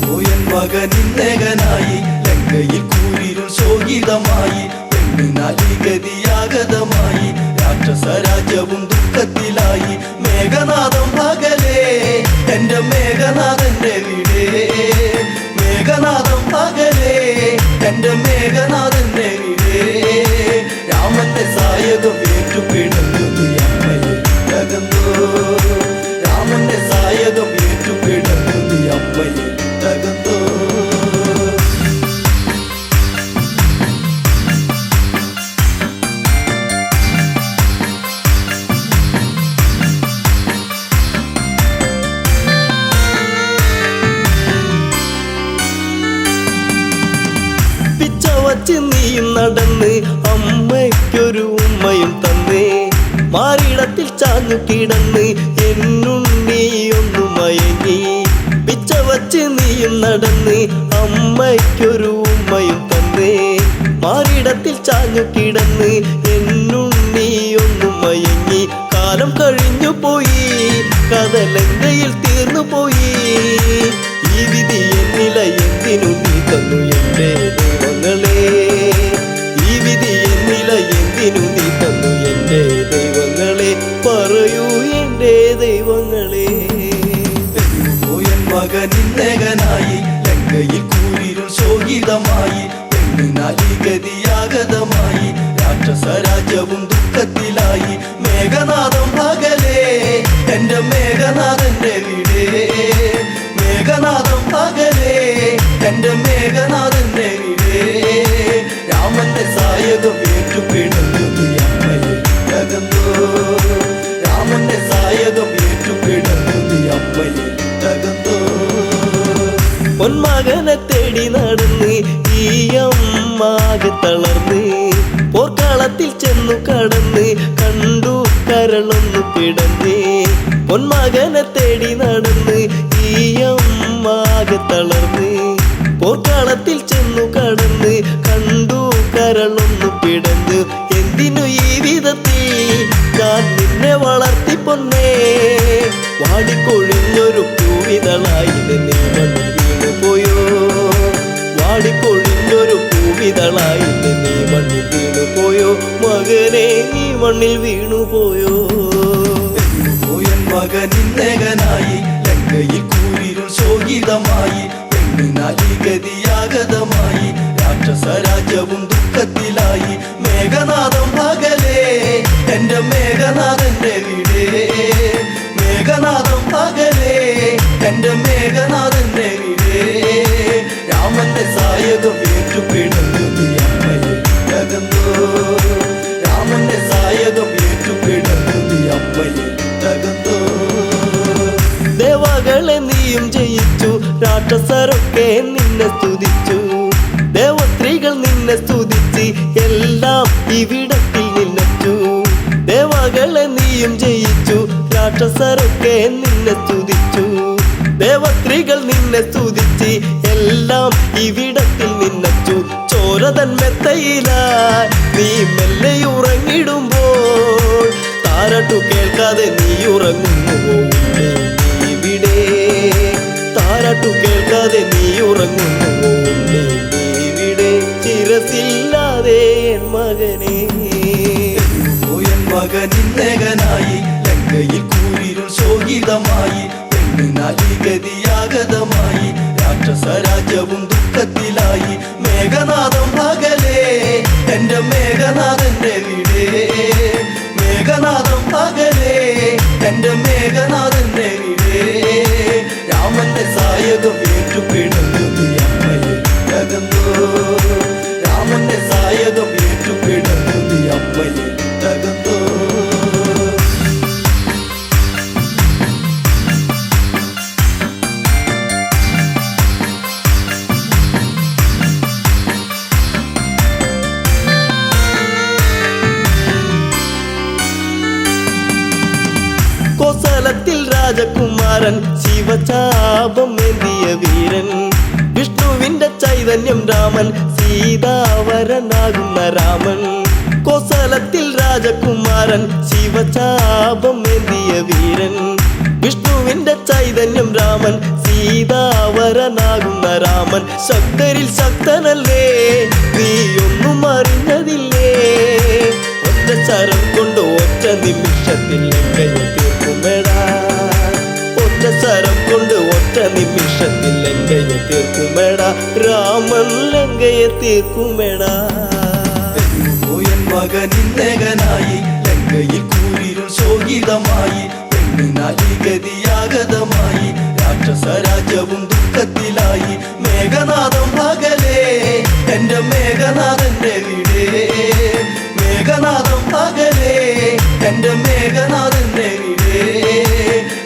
പോയൻ മകനിന്നേകനായി ലങ്കയിൽ കൂരിരുൾ ശോകിതമായി പെണ്ണിനാലിഗതിയാഗതമായി രാക്ഷസരാജ്യവും ദുഃഖത്തിലായി മേഘനാഥം അകലേ എന്റെ മേഘനാഥന്റെ വീടേ മേഘനാഥം അകലേ എന്റെ മേഘനാഥന്റെ വീടേ രാമന്റെ സായകം ഏറ്റുപിടന്നു നീ അമ്മയെ വിട്ടകന്നു രാമന്റെ സായകം ഏറ്റുപിടന്നു നീ അമ്മയെ വിട്ടകന്നു വച്ച് നീയും നടന്ന് അമ്മയ്ക്കൊരു ഉമ്മയും തന്നേ മാറിടത്തിൽ ചാഞ്ഞു കിടന്ന് എന്നുണ്ണിയൊന്നു മയങ്ങി പിച്ച വച്ച് നീയും നടന്ന് അമ്മയ്ക്കൊരു ഉമ്മയും തന്നേ മാറിടത്തിൽ ചാഞ്ഞു കിടന്ന് എന്നുണ്ണിയൊന്നു മയങ്ങി കാലം കഴിഞ്ഞു പോയി കഥലങ്കയിൽ തീർന്നു പോയി. ഈ വിധി എന്നില എന്തിനു നീ തന്നു എൻ്റെ ദൈവങ്ങളെ, ഈ വിധി എന്നില എന്തിനു നീ തന്നു എൻ്റെ ദൈവങ്ങളെ, പറയൂ എൻ്റെ ദൈവങ്ങളെ. പോയൻ മകനിന്നകനായി ലങ്കയിൽ കൂരിരുൾ ശോകിതമായി, പെണ്ണിനാലിഗതിയാഗതമായി, രാക്ഷസരാജ്യവും ദുഃഖത്തിലായി. മേഘനാഥം പകലേ എന്റെ മേഘനാഥന്റെ വീടേ, മേഘനാഥം പകലേ എന്റെ മേഘനാഥന്റെ വീടേ. രാമന്റെ സായകം ഏറ്റുപിടഞ്ഞു അമ്മയെ തകർന്നോ, രാമന്റെ സായകം ഏറ്റുപിടഞ്ഞു അമ്മയെ തകർന്നോ. പൊന്മകനെ തേടി നടന്ന് ഈ അമ്മാകെ തളർന്ന്, പോർക്കളത്തിൽ ചെന്നു കടന്ന് കണ്ടു കരളൊന്നു പിടന്ന്. പൊന്മകനെ തേടി നടന്ന് ഈ അമ്മാകെ തളർന്ന്, പോർക്കളത്തിൽ ചെന്നു കടന്ന് കണ്ടു കരളൊന്നു പിടന്ന്. എന്തിനു ഈ വിധത്തിൽ ഞാൻ നിന്നെ വളർത്തി പൊന്നേ, വാടിക്കൊഴിഞ്ഞൊരു പൂവിതളായി നീ മണ്ണിൽ വീണു പോയോ, വാടിക്കൊഴിഞ്ഞൊരു പൂവിതളായി നീ മണ്ണിൽ വീണു പോയോ, മകനെ നീ മണ്ണിൽ വീണു പോയോ. പോയൻ മകനിന്നകനായി ലങ്കയിൽ കൂരിരുൾ ശോകിതമായി, പെണ്ണിനാലിഗതിയാഗതമായി, രാക്ഷസരാജ്യവും ദുഃഖത്തിലായി. മേഘനാഥം പകലേ എന്റെ മേഘനാഥന്റെ വീടേ, മേഘനാഥം പകലേ എന്റെ മേഘനാഥന്റെ വീടേ. രാമന്റെ സായകം ഏറ്റുപിടഞ്ഞു അമ്മയെ തകർന്നോ, രാമന്റെ സായകം ഏറ്റുപിടഞ്ഞു അമ്മയെ തകർന്നോ. ദേവകളെ നീയും ജയിച്ചു, രാക്ഷസരൊക്കെ നിന്നെ സ്തുതിച്ചു, ദേവസ്ത്രീകൾ നിന്നെ സ്തുതിച്ച് എല്ലാം ഇവിടത്തിൽ നിന്നച്ചു. ദേവകളെ നീയും ജയിച്ചു, രാക്ഷസരൊക്കെ നിന്നെ സ്തുതിച്ചു, ദേവസ്ത്രീകൾ നിന്നെ സ്തുതിച്ച് എല്ലാം ഇവിടത്തിൽ നിന്നച്ചു. ചോരതൻ മെത്തയിലായി നീ മെല്ലെ ഉറങ്ങിടുമ്പോൾ, താരട്ടു കേൾക്കാതെ നീ ഉറങ്ങുന്നുവോ ഇവിടെ, താരട്ടു കേൾക്കാതെ നീ ഉറങ്ങുന്നുവോ ഇവിടെ, ചിരസില്ലാതെ എൻ മകനെ. പോയൻ മകനിന്നകനായി ലങ്കയിൽ കൂരിരുൾ ശോകിതമായി, പെണ്ണിനാലിഗതിയാഗതമായി, രാക്ഷസരാജ്യവും ദുഃഖത്തിലായി. മേഘനാഥം പകലേ എന്റെ മേഘനാഥന്റെ വീടേ, മേഘനാഥം പകലേ എന്റെ മേഘനാഥന്റെ വീടേ. രാമന്റെ സായകം ഏറ്റുപിടഞ്ഞു അമ്മയെ തകർന്നോ, രാമന്റെ സായകം ഏറ്റുപിടഞ്ഞു അമ്മയെ തകർന്നോ. കോസലത്തിൽ രാജകുമാരൻ ശിവചാപം ഏന്തിയ വീരൻ, വിഷ്ണുവിന്റെ ചൈതന്യം രാമൻ, സീതാവരനാകുന്ന രാമൻ. കോസലത്തിൽ രാജകുമാരൻ ശിവചാപം ഏന്തിയ വീരൻ, വിഷ്ണുവിന്റെ ചൈതന്യം രാമൻ, സീതാവരനാകുന്ന രാമൻ. ശക്തരിൽ ശക്തനല്ലേ നീ ഒന്നും അറിഞ്ഞതില്ലേ, ഒറ്റ ശരം കൊണ്ട് ഒറ്റ നിമിഷത്തിൽ ലങ്കയെ തീർക്കുമെടാ, ഒറ്റ ശരം കൊണ്ട് ഒറ്റ നിമിഷത്തിൽ ലങ്കയെ തീർക്കുമെടാ, രാമൻ ലങ്കയെ തീർക്കുമെടാ. പോയൻ മകനിന്നകനായി ലങ്കയിൽ കൂരിരുൾ ശോകിതമായി, പെണ്ണിനാലിഗതിയാഗതമായി, രാക്ഷസരാജ്യവും ദുഃഖത്തിലായി. മേഘനാഥം പകലേ എന്റെ മേഘനാഥന്റെ വീടേ, മേഘനാഥം പകലേ എന്റെ മേഘനാഥന്റെ വീടേ.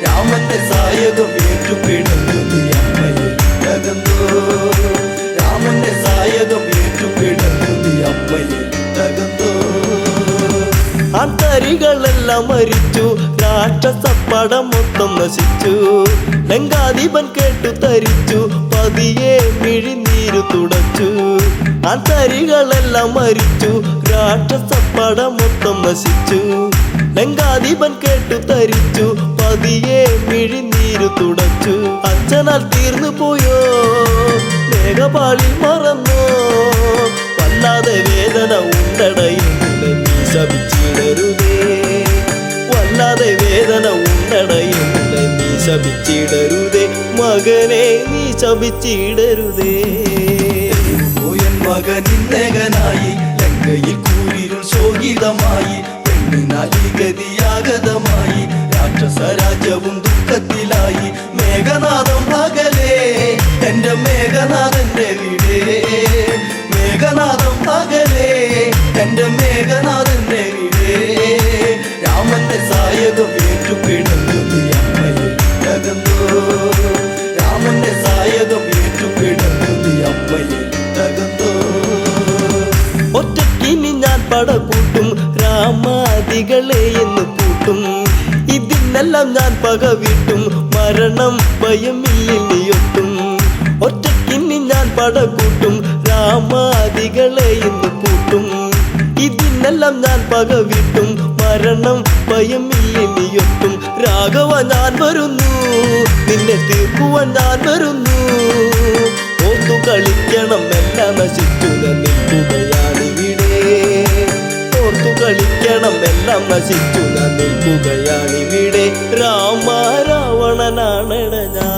രാമന്റെ സായകം ഏറ്റുപിടഞ്ഞു അമ്മയെ തകർന്നോ, രാമന്റെ സായകം ഏറ്റുപിടഞ്ഞു അമ്മയെ തകർന്നോ. ആന്തരികളെല്ലാം മരിച്ചു, രാക്ഷസപ്പടം മൊത്തം നശിച്ചു, ലങ്കാധിപൻ കേട്ടു തരിച്ചു, പതിയെ മിഴിനീരു തുടച്ചു. ആന്തരികളെല്ലാം മരിച്ചു, രാക്ഷസപ്പട മൊത്തം നശിച്ചു. ലങ്കാധിപൻ കേട്ടു തരിച്ചു, പതിയെ മിഴിനീരു തുടച്ചു. അച്ഛനാൽ തീർന്നു പോയോ, മേഘപാളി മറന്നോ, വല്ലാതെ വേദന ഉണ്ടടയെന്നിലെ നീ ശപിച്ചിടരുതേ, വല്ലാതെ വേദന ഉണ്ടടയെന്നിലെ നീ ശപിച്ചിടരുതേ, മകനെ നീ ശപിച്ചിടരുതേ. പോയൻ മകൻ ഇന്നേകനായി, ലങ്കയിൽ കൂരിരുൾ ശോകിതമായി, പെണ്ണിനാലിഗതിയാഗതമായി, രാക്ഷസ രാജ്യവും ദുഃഖത്തിലായി. മേഘനാഥം പകലേ, എന്റെ മേഘനാഥന്റെ വീടേ, മേഘനാഥം പകലേ, എന്റെ മേഘനാഥന്റെ വീടേ. രാമന്റെ സായകം ഏറ്റുപിടഞ്ഞത് അമ്മയിൽ തകർന്നോ, രാമന്റെ സായകം ഏറ്റുപിടഞ്ഞത് അമ്മയിൽ തകർന്നോ. ഒറ്റക്കിനി ഞാൻ പട കൂട്ടും, രാമാദികളെ എന്ന് കൂട്ടും, ഇതിനെല്ലാം ഞാൻ പക വീട്ടും, മരണം ഭയമില്ലിയൊട്ടും. ഒറ്റക്കിനി ഞാൻ പട കൂട്ടും, രാമാദികളെ എന്ന് കൂട്ടും, ഇതിനെല്ലാം ഞാൻ പക വീട്ടും, മരണം ഭയമില്ലിയൊട്ടും. രാഘവ ഞാൻ വരുന്നു, നിന്നെ തീർക്കുവാൻ ഞാൻ വരുന്നു. ഓർത്തു കളിക്കണം, എല്ലാം നശിച്ചു നിൽക്കുകയാണിവിടെ. ഓർത്തു കളിക്കണം, എല്ലാം നശിച്ചു നിൽക്കുകയാണിവിടെ. രാമ രാവണനാണെട ഞാൻ.